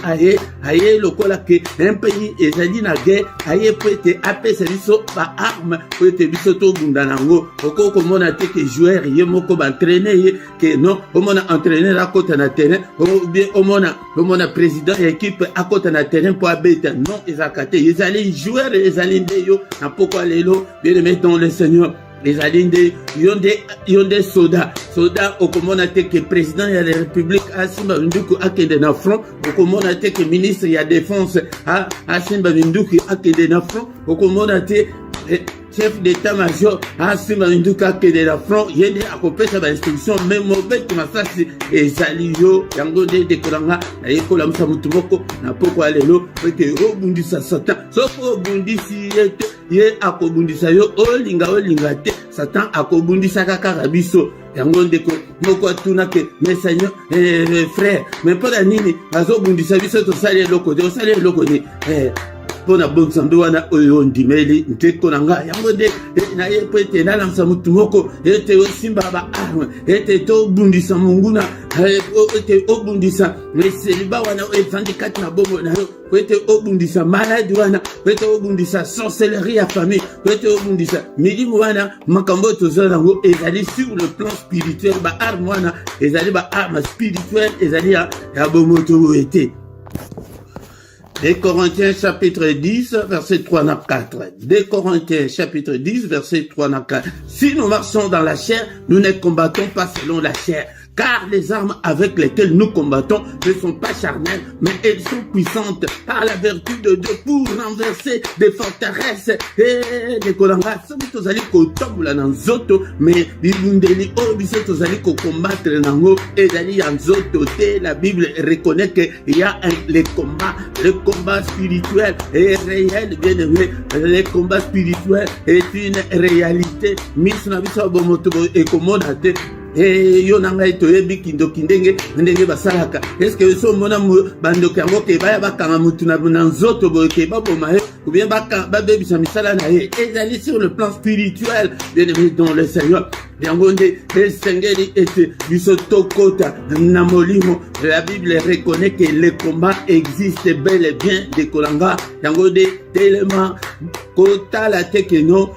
aye lokola ke un pays ezali na guerre aye prêté apesa biso ba arme prêté biso to bunda nango okoko mona te ke joueur ye moko ba entraîner ye ke non omona entraîner à côté na terrain ou bien omona président équipe à côté na terrain pour abeta non ezakate ezali joueur ezali nde yo na pourquoi lelo bien aimé dans le Seigneur les alliés yonde soda okomona te que président ya la république asimba nduku akende na front okomona te que ministre ya défense asimba nduku akende na front okomona te chef d'état-major asimba nduku akende na front yende akopesa ba instruction même mauvais masasi ezali yo yango de dekolanga ayekola musa mutu moko na poko alelo que obundisa Satan soko obundisi yete ye akobundisa yo olinga te Satan akobundisa kaka biso yango ndeko moko atuna ke mais Seigneur frère mais pas la nini azobundisa biso to sale loko ni pona bonzambe wana oyo ndimeli nteko nanga yango de na ye pete na lamsa mutu moko ete osimba ba arme ete to bundisa munguna ete obundisa meseliba wana evandikati na bobo na yo ete obundisa maladi wana ete obundisa sorcellerie ya famille ete obundisa milimu wana makambo tozala ngo ezali sur le plan spirituel ba arme wana ezali ba arme spirituelle ezali ya bomoto ete. Des Corinthiens chapitre 10 verset 3 à 4. Des Corinthiens chapitre 10 verset 3 à 4. Si nous marchons dans la chair, nous ne combattons pas selon la chair. Car les armes avec lesquelles nous combattons ne sont pas charnelles, mais elles sont puissantes par la vertu de Dieu pour renverser des forteresses. Et des kolangas, soki tozali kotambola na nzoto, mais bibundeli oyo biso tozali ko combattre nango ezali ya nzoto te. La Bible reconnaît qu'il y a le combat spirituel est réel, bien aimé. Le combat spirituel est une réalité. Miss na biso bomoto e komodate. Yo nanga ito yebi kindenge basalaka est-ce que so mona bandoki yango ke baya bakanga mutu na nzoto boye ke baboma ye ou bien babebisa misala na ye ezali sur le plan spirituel bien aimé dans le Seigneur yango nde esengeli ete biso tokota na molimo. La Bible reconnaît que le combat existe bel et bien de kolanga yango nde tellement kotala teke no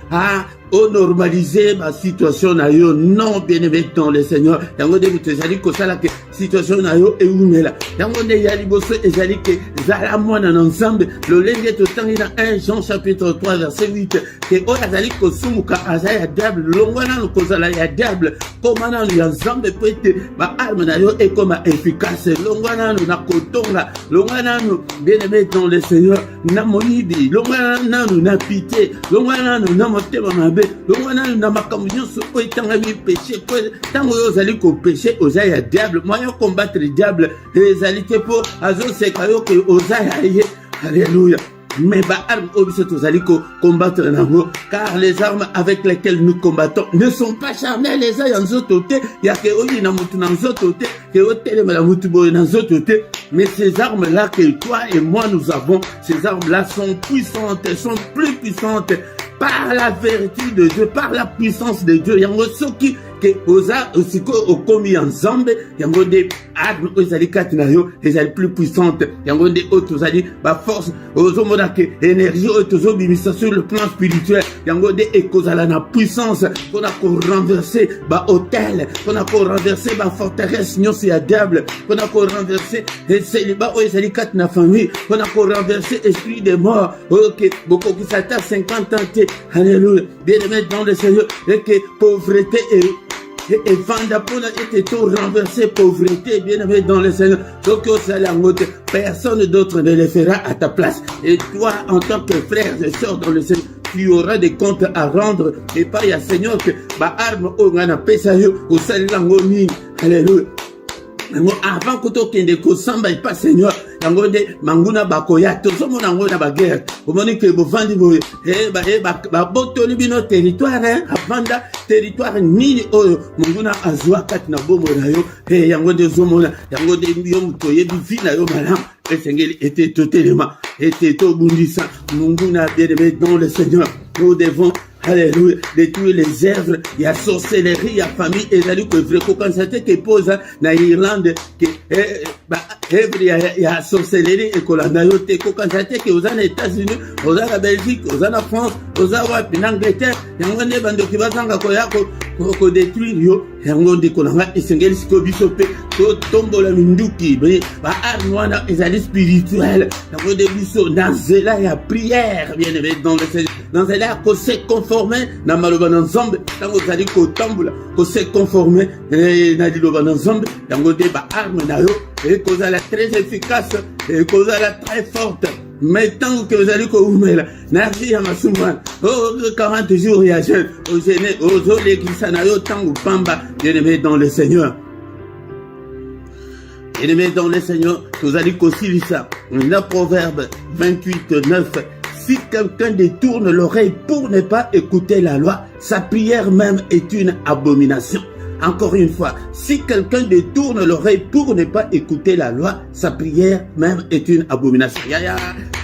o normaliser ma situation na yo non bien aimé dans le Seigneur yango de butezali ko sala ke situation na yo eumela yango de ya liboso ezali ke zala mwana na Nzambe lolenge to tangi na 1 Jean chapitre 3 verset 8 ke o azali ko sumuka azaya diable longwana no kozala ya diable komana no ya Nzambe pete ba arme na yo e koma efficace longwana no na kotonga longwana no bien aimé dans le Seigneur na monibi longwana no na pitié longwana no na motema longwana na makambo nyonso oyo tanga bi péché tango oyo ozali ko péché ozali ya diable moyen combattre diable ezali te po azoseka yo ke ozali ya ye. Alléluia. mais armes combattre car les armes avec lesquelles nous combattons ne sont pas charnelles. Les mais ces armes-là que toi et moi nous avons, ces armes-là sont puissantes, elles sont plus puissantes par la vertu de Dieu, par la puissance de Dieu. Il y a que oza osiko okomi ensemble yango de armes ozali katinayo ezali plus puissante yango de otozali ba force ozomona ke énergie otozobimisa sur le plan spirituel yango de ekozala na puissance pona ko renverser ba hôtel pona ko renverser ba forteresse nyonso ya diable pona ko renverser célibat ozali katina famille pona ko renverser esprit de mort OK beaucoup qui s'attend 50 ans. Alléluia. Bien-aimé dans le Seigneur et que pauvreté et vanda pour été tout renversé pauvreté bien-aimé dans le Seigneur. Donc personne d'autre ne le fera à ta place. Et toi en tant que frère et sœur dans le Seigneur, tu auras des comptes à rendre et pas ya Seigneur que ba arme au ngana pesa yo au salangoni. Alléluia. Avant que tu aies ko samba et pas Seigneur yango de manguna bakoya tozomo nango na baguerre omoni ke bovandi boye ba botoli bino territoire avanda territoire nini oyo manguna azwa kati na bomo na yo yango de zomona yango de yo mutoye bivi na yo malam esengeli était totalement était to bundisa manguna bien-aimé dans le Seigneur. Nous devons alléluia détruire les œuvres, il y a sorcellerie, il y a famille, et il que vrai quand c'était que pose na Irlande que il y a sorcellerie et qu'on a noté quand c'était que aux États-Unis, aux la Belgique, aux la France, aux en Angleterre, il y a un bando qui va s'en ko détruire yo yango de kolanga esengeli siko bisope to tombo la minduki ba armoana ezali spirituel yango de biso na zela ya prière bien-aimé dans le Seigneur dans zela ko se conformer na maloba na nzambe tango zali ko tambola ko se conformer na diloba na nzambe yango de ba arme na yo et kozala très efficace et kozala très forte. Mais tant que vous allez koumela na vie ya masumana 40 jours ya jeune au gêné aux olé qui sanayo tango pamba bien-aimé dans le Seigneur. Bien-aimé dans le Seigneur, vous allez concilier ça. Le Proverbe 28:9. Si quelqu'un détourne l'oreille pour ne pas écouter la loi, sa prière même est une abomination. Encore une fois, si quelqu'un détourne l'oreille pour ne pas écouter la loi, sa prière même est une abomination. Yaya,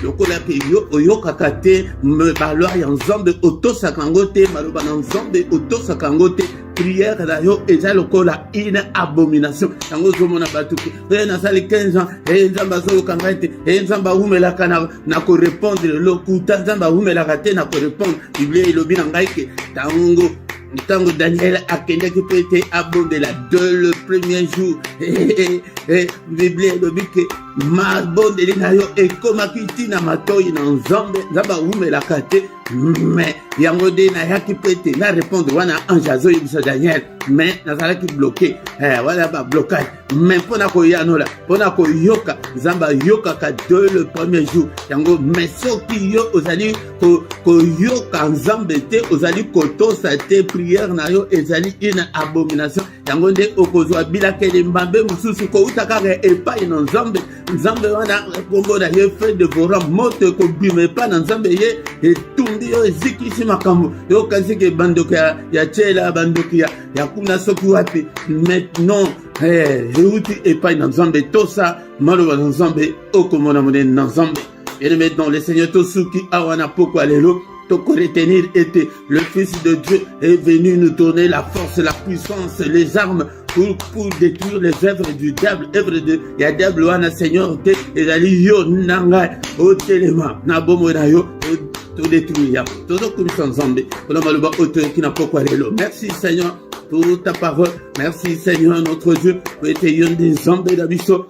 lokola ke yo oyo kakate me balwa ya nzambe auto sakangote maloba na nzambe auto sakangote prière na yo eza lokola une abomination. Tango zomona batuki na sali 15 ans et nzamba zo kangate et nzamba umela kana na ko répondre lokuta nzamba umela kate na ko répondre Bible ilobi na ngai ke tango Daniel a kende qui peut être abondé là dès le premier jour Bible ilobi ke ma bonde na yo e koma kitina matoi na nzambe nzamba umela kate mais yango de na yaki pete na répondre wana anjazo yibisa Daniel mais nazala ki bloqué voilà ba blocage mais pona ko yanola pona ko yoka nzamba yoka ka dès le premier jour yango mais soki yo ozali ko yoka nzambe te ozali ko tosa te prière na yo ezali une abomination yango nde okozwa bilakele mbambe mususu ko utaka epai na nzambe wana kombo na ye fait de vora moto ko bime pa na nzambe ye etumbi yo ezikisi makambo yo kasi ke bandoki ya chela bandoki ya kuna soki wapi maintenant euti epai na nzambe tosa maloba na nzambe okomona monene na nzambe et maintenant le Seigneur tosuki awana poko alelo toko retenir était le Fils de Dieu est venu nous donner la force, la puissance, les armes pour détruire les œuvres du diable, œuvres de ya diable wana Seigneur te ezali yo nanga o telema na bomo na yo to détruire to kumisa nzambe pour maloba auteur qui n'a pas quoi lelo. Merci Seigneur pour ta parole, merci Seigneur notre Dieu pour être yon des nzambe da biso.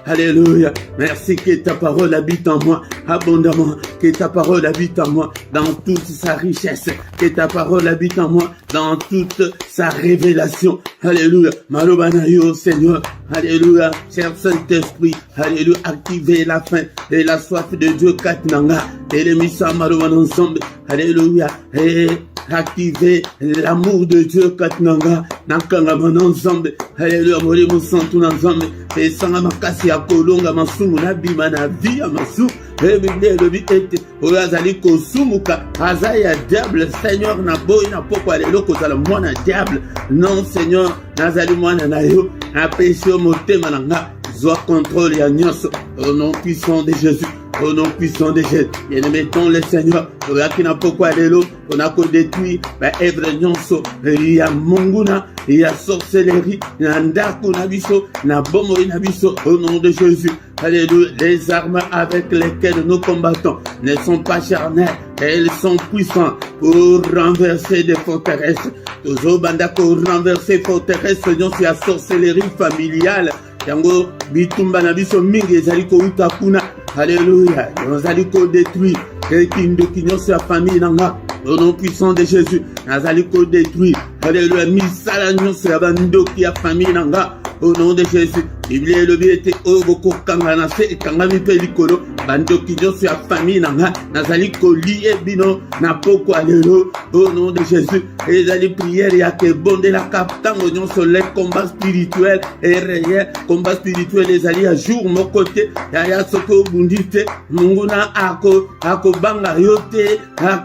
Alléluia. Merci que ta parole habite en moi abondamment. Que ta parole habite en moi dans toute sa richesse. Que ta parole habite en moi dans toute sa révélation. Alléluia. Malobana yo Seigneur. Alléluia. Cher Saint-Esprit. Alléluia. Activez la faim et la soif de Dieu. Katnanga. Et les missa malobana ensemble. Alléluia. Et activer l'amour de Dieu katinanga nakanga manzambe haleluya mori musantu na nzambe pesanga makasi ya kolonga masumu na bima na vie ya masumu Biblia lobi ete oyo azali kosumuka aza ya diable Seigneur na boyi na pokwa lelo kozala mwana diable non Seigneur nazali mwana na yo apesi yo motema na nga zwa contrôle ya nyonso au nom puissant de Jésus. Au nom puissant de Jésus, bien-aimé dans le Seigneur, qui n'a pas quoi de l'eau, on a qu'à détruire, Èvre Nyonso, il y a Monguna, il y a sorcellerie, il y a Ndaku Nabiso, Nabomo Nabiso, au nom de Jésus. Alléluia, les armes avec lesquelles nous combattons ne sont pas charnelles, elles sont puissantes pour renverser des forteresses. Toujours banda pour renverser forteresses, c'est la sorcellerie familiale. Yango bitumba na biso mingi ezali ko uta kuna. Alléluia. Nazali ko détruire kindo kinyoso ya famille nanga. Au nom puissant de Jésus, nazali ko détruire. Alléluia. Misala nyonso ya bandoki ya famille nanga. Au nom de Jésus. Biblia lobi ete oboko kanga na se kanga mi pe likolo bandoki nyonso ya famille nanga nazali ko lié bino na poko alelo au nom de Jésus. Ezali prière ya ke bonde la kaptango nyonso les combats spirituels et réels combat spirituel ezali à jour mon côté ya soko bundite munguna ako banga yote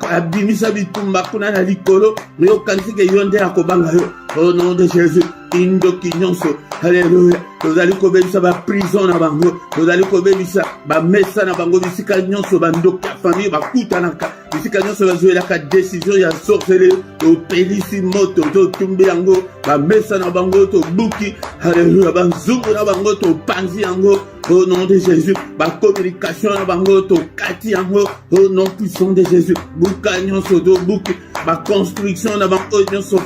abimisa bitumba kuna na likolo yo kansike yonde ako banga yo au nom de Jésus. Indoki nyonso alléluia tozali kobebisa ba prison na bango tozali kobebisa ba mesa na bango bisika nyonso bandoki ya famille bakutanaka bisika nyonso bazwelaka décision ya sorcellerie topelisi moto totumbi yango ba mesa na bango tobuki alléluia banzungu na bango topanzi yango au nom de Jésus. Ba communication na bango tokati yango au nom puissant de Jésus. Buka nyonso do buki ba construction na bango nyonso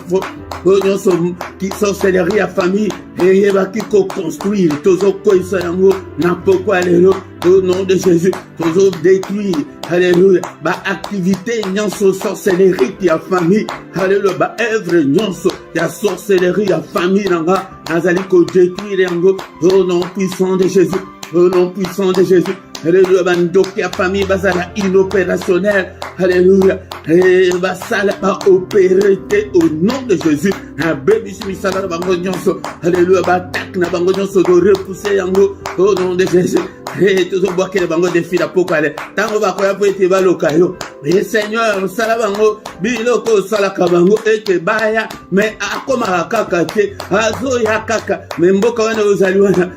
qui sorcellerie à famille et va qui construire toujours quoi ça yango na pourquoi alléluia au nom de Jésus toujours détruire alléluia ba activité nyonso sorcellerie qui a famille alléluia ba œuvre nyonso ya sorcellerie à famille nanga nazali ko détruire yango au nom puissant de Jésus. Au nom puissant de Jésus. Alléluia. Bandoki ya famille basala inopérationnel. Alléluia. Et basala ba opérer au nom de Jésus. Un bébé misala na bango nyonso. Alléluia. Ba tak na bango nyonso do repousser yango au nom de Jésus. Et tout bois que bango défi la pokale. Tango ba ko ya po ete ba lokayo. Mais Seigneur, sala bango biloko sala kabango ete baya mais akoma kaka te azo ya kaka mais mboka wana ozali wana.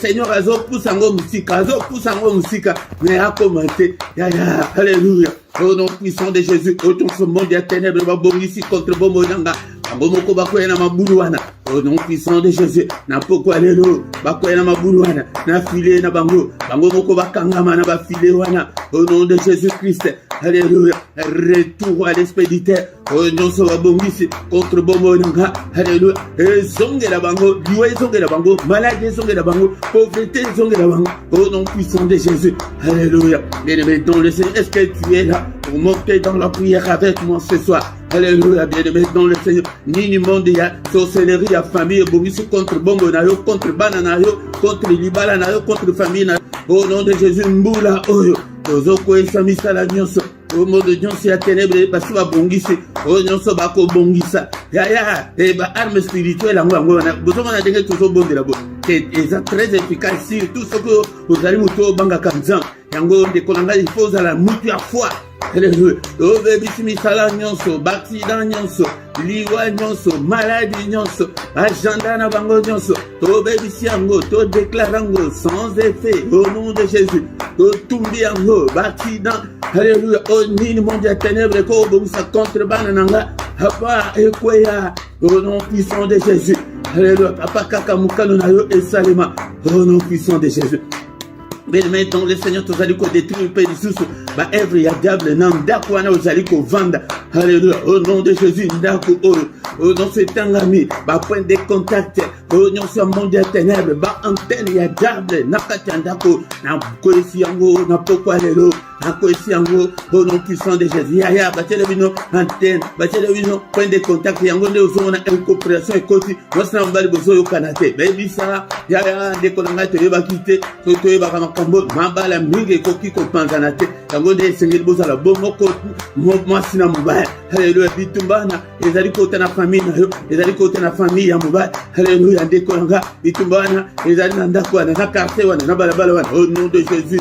Seigneur azo pusango musika mais akoma te ya alléluia. Au nom puissant de Jésus, autant ce monde ya ténèbres va ici contre bomo nanga. Moko bakoya na mabuluana au nom puissant de Jésus na poko alelo bakoya na mabuluana na filé na bango moko bakangama na ba filé wana au nom de Jésus Christ. Alléluia. Retour à l'expéditeur au nom so babongisi contre bomo nanga. Alléluia. Zonge la bango liwe zonge la bango maladie zonge la bango pauvreté zonge la bango au nom puissant de Jésus. Alléluia. Bien-aimé dans le Seigneur, est-ce que tu es là pour monter dans la prière avec moi ce soir? Alléluia, bien-aimé dans le Seigneur. Nini monde ya sorcellerie ya famille bongisi contre bongo na yo, contre bana na yo, contre libala na yo, contre famille na yo. Au nom de Jésus mbula oyo. Tozoko esa misala nyonso. Au nom de nyonso ya ténèbres basi ba bongisi. O nyonso bako bongisa. Ya e ba arme spirituelle ngo na bozomo na denge tozo bondela bo. C'est très efficace sur tout ce que vous allez muto banga kanzan. Yango de kolanga il faut à la mutu à foi. Alléluia. Obe bisimi sala nyonso, accident nyonso, liwa nyonso, maladie nyonso, agenda na bango nyonso. Obe bisiango, to déclarango sans effet au nom de Jésus. To tumbi yango, accident. Alléluia. Au nini mondia ténèbres ko bongisa contre bananga. Papa ekweya au nom puissant de Jésus. Alléluia. Papa kaka mukano na yo esalema au nom puissant de Jésus. Mais maintenant le Seigneur te dit qu'on détruit le sous ba œuvre ya diable nan ndako wana ozali ko vanda. Alléluia. Au nom de Jésus ndako au nom de tangami ba point de contact au nom de monde ya ténèbres ba antenne ya diable nakati ndako na koisi yango na pokwa lelo na koisi yango au nom puissant de Jésus. Ya batele bino antenne batele bino point de contact yango nde ozona incompréhension ekoti wasna mbali bozo yo kanate baby ça ya de kolanga te ba kite to yo ba kambo mabala mingi koki ko panzana te yango nde sengeli bozala bomoko mo sina mubaya Alléluia, bitumbana, ezali côté na famille na yo, ezali côté na famille ya mobali. Alléluia, ndekolanga, bitumbana, ezali na ndako wana, na quartier wana, na balabala wana. Au nom de Jésus,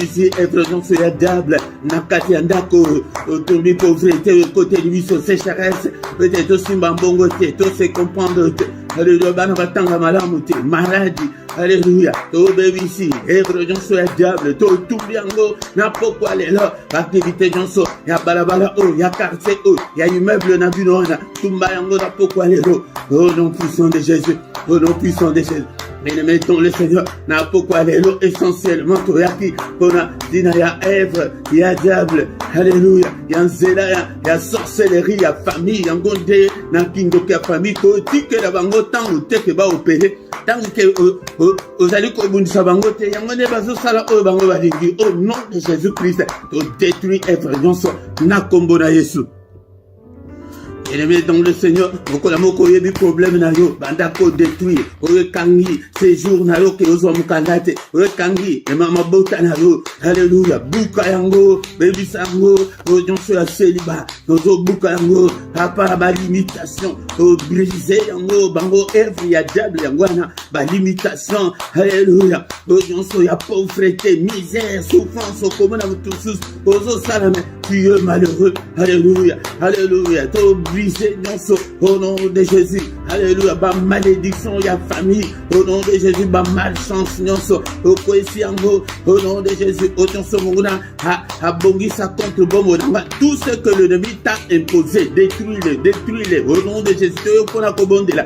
ici, être sur la diable, na kati ya ndako, tombi pauvreté, côté de lui, sur sécheresse, peut-être aussi mbambongo te, tout se comprendre te. Alléluia, bana batanga malamu te, maladie. Alléluia, to baby ici, être sur la diable, to tout biango, na pourquoi les là, activité jonso, ya balabala oh, ya quartier oh, ya immeuble na binona, tumba yango na pourquoi les là, au nom puissant de Jésus, au nom puissant de Jésus. Mais nous mettons le Seigneur, n'a pourquoi les lots essentiellement, toi qui, qu'on a dit, il y a Ève, il y a diable, alléluia, il y a zéla, il y a sorcellerie, il y a famille, il y a gondé, n'a kingo qui a famille, qu'on dit que la bango, tant ou te que va opérer, tant que aux alliés qu'on bouge sa bango, il y a un bazo sala au bango, au nom de Jésus-Christ, to détruire Ève, n'a combo na Yesu. Et dans le Seigneur, beaucoup de problèmes na yo, bandako détruire, kangi, séjour na yo, ke ozo mukandate, kangi, et mama bota na yo, alléluia, buka yango, baby sango, jonso ya célibat, ozo buka yango, papa ba limitation, briser yango, bango evre ya diable yangoana, ba limitation, alléluia, jonso ya pauvreté, misère, souffrance, au commun avec tous, ozo salame, tu es malheureux, alléluia, alléluia, to briser au nom de Jésus, alléluia, ba malédiction ya famille, au nom de Jésus, ba malchance nyonso, au koesiango, au nom de Jésus, au nyonso monguna, ha bongi sa contre bomo, tout ce que le ennemi t'a imposé, détruis-le, au nom de Jésus, te yokona kobondela,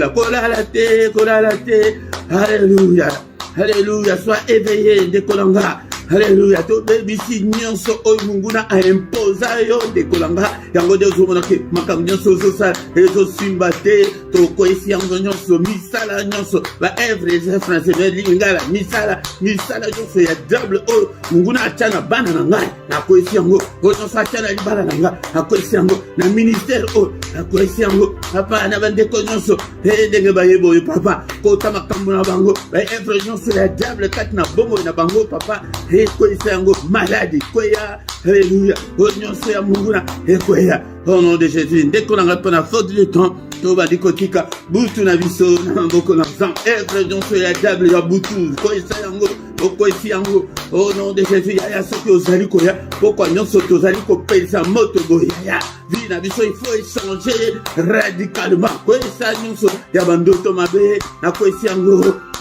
kola la te, alléluia, alléluia, sois éveillé, dékolanga. Alléluia, to baby si nyonso oy munguna a imposa yo de kolanga yango de zo monake makam nyonso zo sa ezo simbate to ko esi yango nyonso misala nyonso ba evre français be lingala misala nyonso ya double o munguna achana bana na ngai na ko esi yango o nyonso achana libala na ngai na ko esi yango na ministère o na ko esi yango papa na bande ko nyonso ndenge ba yebo papa ko tama kambo na bango ba evre nyonso ya double kat na bomo na bango papa maladie, alléluia, au nom de Jésus, dès qu'on a pas la faute du temps, tout va dire kotika, boutou na biso, beaucoup d'enfants, être dans ce la table, ya boutou, au nom de Jésus, ya ce que vous allez koya, pourquoi nous sommes tous allés copier sa moto goya, vie na biso, il faut échanger radicalement, quoi ça nous sommes, ya bando tomabe, na quoi ici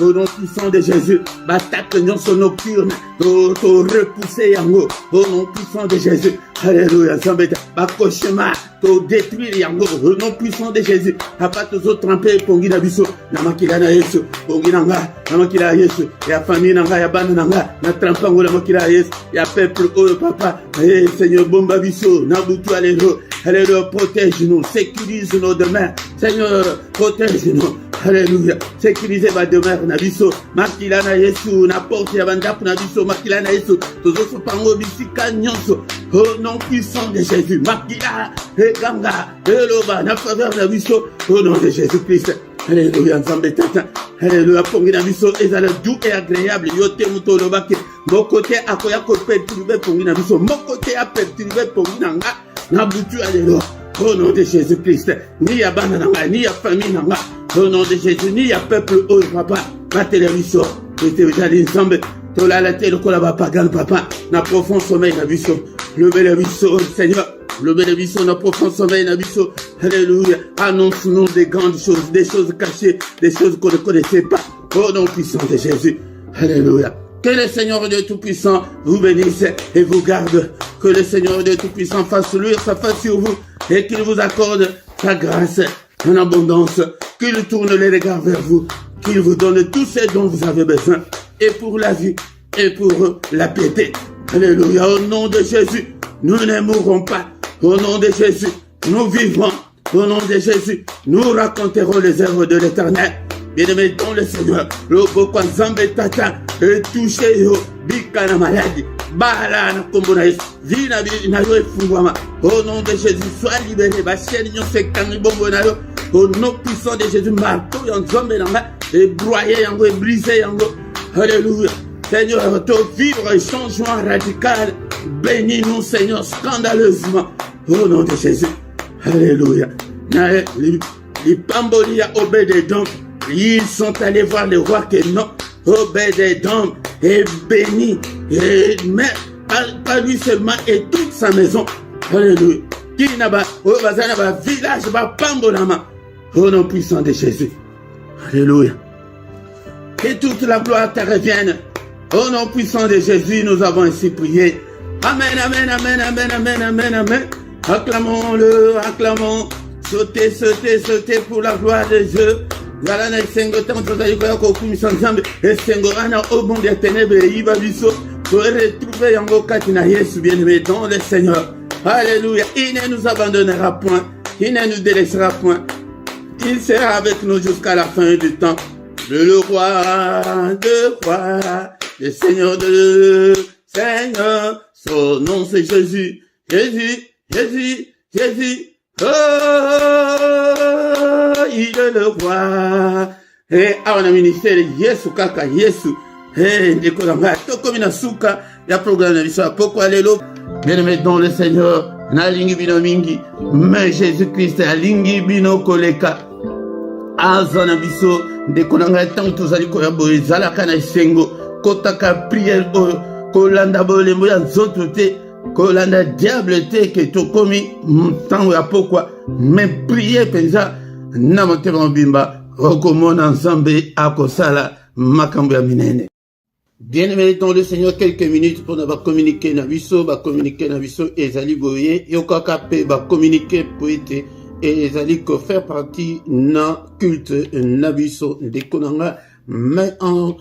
au nom puissant de Jésus, batak nous sommes nocturnes, to repousser yango, au nom puissant de Jésus, alléluia, zambeta, ba cauchemar, to détruire yango, au nom puissant de Jésus, papa tous autres trempés, pongi na biso, na makila na Yesu, pongi nanga, na makila Yesu, ya famille nanga, ya bana nanga, na trempango na makila Yesu, ya peuple, oh papa, eh Seigneur, bomba biso, na butu alléluia, alléluia, protège-nous, sécurise nos demeures, Seigneur, protège-nous. Alléluia. Sécuriser ma demeure na biso. Makila na Yesu. Na porte ya bandap na biso. Makila na Yesu. Tozo so pango bisika nyonso. Au nom puissant de Jésus. Makila. Ganga. Eloba. Na faveur na biso. Au nom de Jésus-Christ. Alléluia. Nzambe tata. Alléluia. Pongi na biso. Ezala doux et agréable. Yote muto lobake. Mon côté akoya ko perturber pongi na biso. Mon côté a perturber pongi na nga. Na butu alléluia. Au nom de Jésus-Christ. Ni ya bana nanga. Ni ya famille nanga. Au nom de Jésus, ni ya peuple, oh papa, la télévision, ensemble, tola la télé, pagan, papa, na profond sommeil, na biso, levez le biso, Seigneur, levez le biso, na profond sommeil, na biso, alléluia, annonce-nous des grandes choses, des choses cachées, des choses qu'on ne connaissait pas, au nom puissant de Jésus, alléluia. Que le Seigneur Dieu Tout-Puissant vous bénisse et vous garde, que le Seigneur Dieu Tout-Puissant fasse luire sa face sur vous et qu'il vous accorde sa grâce en abondance, qu'il tourne les regards vers vous, qu'il vous donne tout ce dont vous avez besoin, et pour la vie, et pour la piété. Alléluia, au nom de Jésus, nous ne mourrons pas. Au nom de Jésus, nous vivrons. Au nom de Jésus, nous raconterons les œuvres de l'Éternel. Bien-aimés dans le Seigneur, le Boko Nzambe Tata est touché, yo, bika na maladie, bala na kombo na Yesu, vie na yo efungwama. Au nom de Jésus, sois libéré, ba chaîne nyon se kangi bongo na yo. Au nom puissant de Jésus, marteau yon Nzambe nanga, et broyer yango, et briser yango. Alléluia. Seigneur, ton vivre un changement radical. Bénis-nous, Seigneur, scandaleusement. Au nom de Jésus. Alléluia. Les Pamboli à Obed-Edom, ils sont allés voir le roi que non. Obed-Edom est béni. Et, mais pas lui seulement et toute sa maison. Alléluia. Qui n'a pas, au village, Pambolama. Au nom puissant de Jésus. Alléluia. Que toute la gloire te revienne. Au nom puissant de Jésus, nous avons ainsi prié. Amen, amen, amen, amen, amen, amen, amen. Acclamons-le, acclamons. Sautez, sautez, sautez pour la gloire de Dieu. Voilà, na sengo tanto za yiko yako kumisa nzambe. Esengo ana au monde des ténèbres et iba biso. Pour retrouver yango kati na Yesu bien-aimé dans le Seigneur. Alléluia. Il ne nous abandonnera point. Il ne nous délaissera point. Il sera avec nous jusqu'à la fin du temps. Le roi de roi, le Seigneur de Seigneur. Son nom c'est Jésus. Jésus, Jésus, Jésus. Oh, il est le roi. Et à un ministère, Yesu kaka, Yesu. Et Nicolas, Tokomina Souka, ya programme de l'histoire. Pourquoi les lots? Bien-aimé dans le Seigneur, na lingi bino mingi, mais Jésus-Christ a lingi bino koleka. Azana biso, de konanga tant tozali koyabo ezalaka na sengo, kotaka prière kolanda bolembo ya nzoto te. Kolanda diable te que to komi tango ya pokwa mais prier penza na motema bimba okomona nzambe akosala makambo ya minene. Bien-aimé dans le Seigneur, quelques minutes pour nous communiquer na biso ezali boye yokaka pe ba communiquer pour être ezali ko faire partie na culte na biso de konanga mais en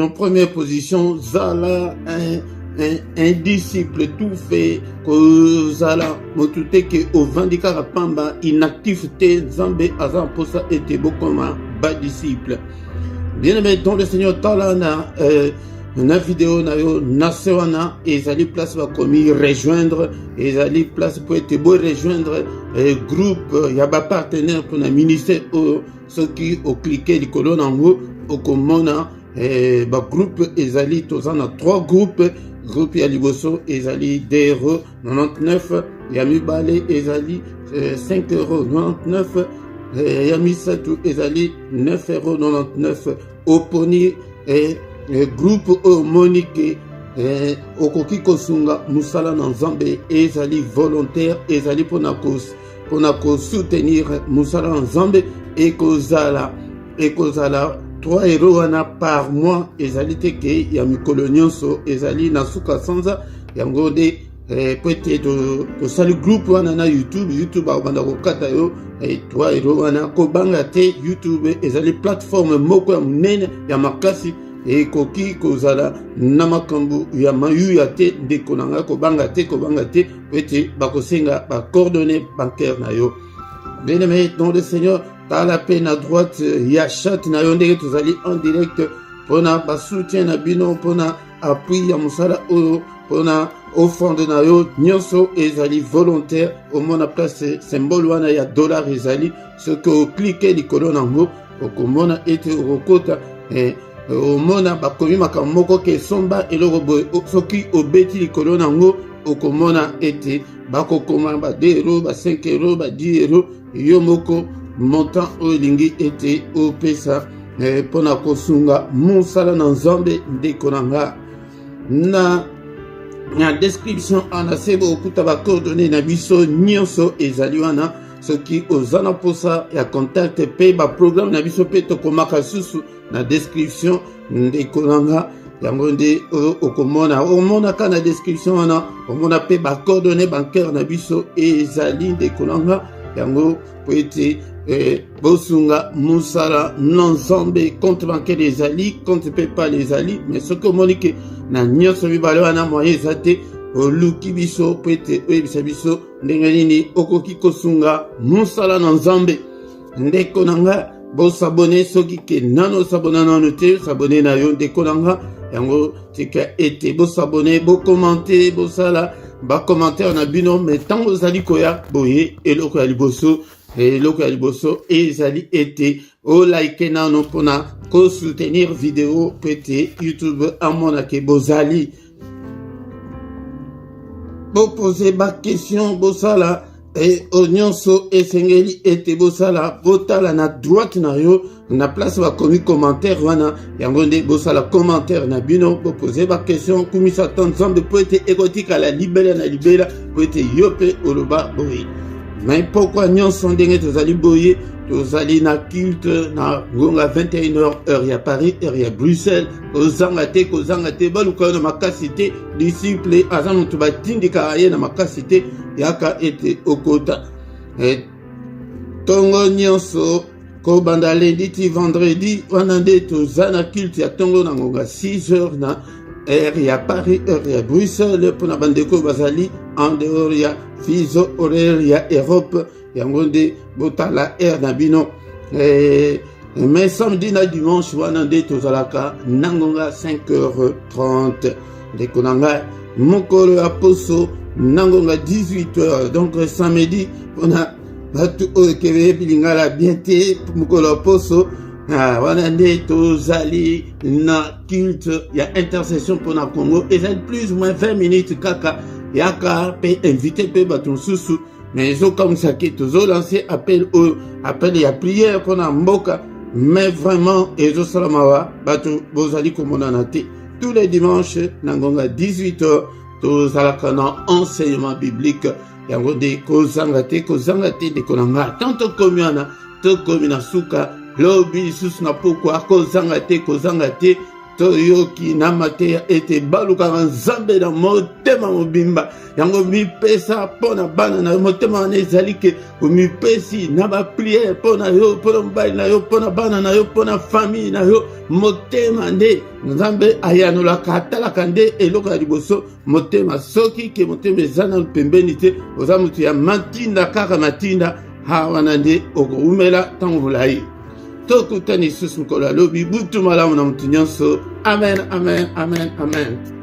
première position zala un disciple tout fait que zala motute que au vandika pamba inactif te zambe azan posa était beaucoup bas disciple. Bien-aimé dans le Seigneur, talana na vidéo na yo nasewana ezali place ba komi rejoindre ezali place pour être beau rejoindre groupe ya ba partenaire pour na ministère ceux qui au cliquer likolo nango okomona ba groupe ezali tozana 3 groupes. Groupe ya liboso ezali DRO 99 ya mibale ezali 5,99 €, ya misatu ezali 9,99 € oponi groupe Monique okoki kosunga musala na nzambe ezali volontaire ezali pona ko soutenir musala na nzambe ekozala 3 € wana par mois ezali teke ya mikolo nyonso ezali na suka sanza yango de peut-être to sali groupe wana na YouTube abanda kokata yo 3 € wana kobanga te. YouTube ezali plateforme moko ya munene ya makasi ekoki kozala na makambo ya mayuya te ndeko nanga kobanga te ete bakosenga ba coordonnées bancaires na yo. Bien-aimé dans le Seigneur, à la peine à droite, il y a chat na yo ndenge tozali en direct pona ba soutien na bino pona appui ya musala oyo pona offrande na yo nyonso ezali volontaire au mona place symbole wana ya dollar ezali ce que cliquer likolo nango okomona ete okota omona bakomi makambo moko ke somba eloko boye soki obeti likolo nango okomona ete bakokoma ba 2 €, ba 5 €, ba 10 € yo moko montant olingi ete opesa pona kosunga musala na nzambe ndeko nanga na description ana sebo okuta ba coordonnées na biso nyonso ezali wana soki ozana posa ya contact pe ba programme na biso pe tokomaka susu na description ndeko nanga yango nde okomona ka na description wana omona pe ba coordonnées bancaires na biso ezali ndeko nanga yango po ete bosunga musala nzambe compte bancaire ezali compte PayPal ezali mais soki omoni ke na nyonso mibale wana moyen eza te oluki biso po ete oyebisa biso ndenge nini okoki kosunga musala na nzambe ndeko nanga bosabone soki ke nano sabona nano te sabone na yo ndeko nanga yango tika ete bosabone bokomante bosala bacommentaire na bino mais ntango ozali koya boye eloko ya liboso ezali ete olike nano mpona kosoutenir video po ete YouTube amonake bozali poser ma question, bosala, et onyonso, et sengeli, et te bosala, botala na droite na yo, na place va commis commentaire, wana, yangonde, bosala commentaire na bino, poser ma question, kumisa tanzambe, pour être érotique à la libella na libella, pour être yope, oloba, boye. Mais pourquoi nyonso ndenge tozali boye, tozali na culte, na ngonga 21h, heure ya Paris, heure ya Bruxelles, kozanga te, baluka na makasite, disciple, azan tuba tindika aye na makasite, yaka ete okota. Et tongo nyonso, ko banda lundi ti vendredi, wanande tozana culte ya tongo na ngonga 6h na heure ya Paris, heure ya Bruxelles, pona bandeko bazali, en dehors ya Fizo horaire ya Europe, yangonde botala air na bino. Mais samedi na dimanche wanande tozalaka nangonga 5h30 de konanga mokolo ya poso nangonga 18h. Donc samedi on a batu okebe bilingala biente mokolo ya poso wanande tozali na culte ya intercession pour na Congo et c'est plus ou moins 20 minutes kaka yaka pe invité pe baton susu. Mais ils ont comme ça qui toujours lancé appel à prière pour la mboka. Mais vraiment, ils ont salamawa, bateau, bozali komonanate. Tous les dimanches, nangonga 18h, tous à la canon enseignement biblique. Yangode, kozangate, de konanga. Tanto komiana, to komina suka, lobi sus na pokwa, kozangate, toyoki namate ete baluka nzambe na motema mobimba yango mipesa pona bana na motema nezali ke mipesi na ba prière pona yo pona mbai na yo pona bana na yo pona famille na yo motema nde nzambe ayanola katala kande eloko ya liboso motema soki ke motema ezana pembeni te oza mutu ya matinda kaka matinda hawana nde okoumela tango mulai. Tokutani sus mkola lobi butu malamu na mtu nyonso. Amen, amen, amen, amen.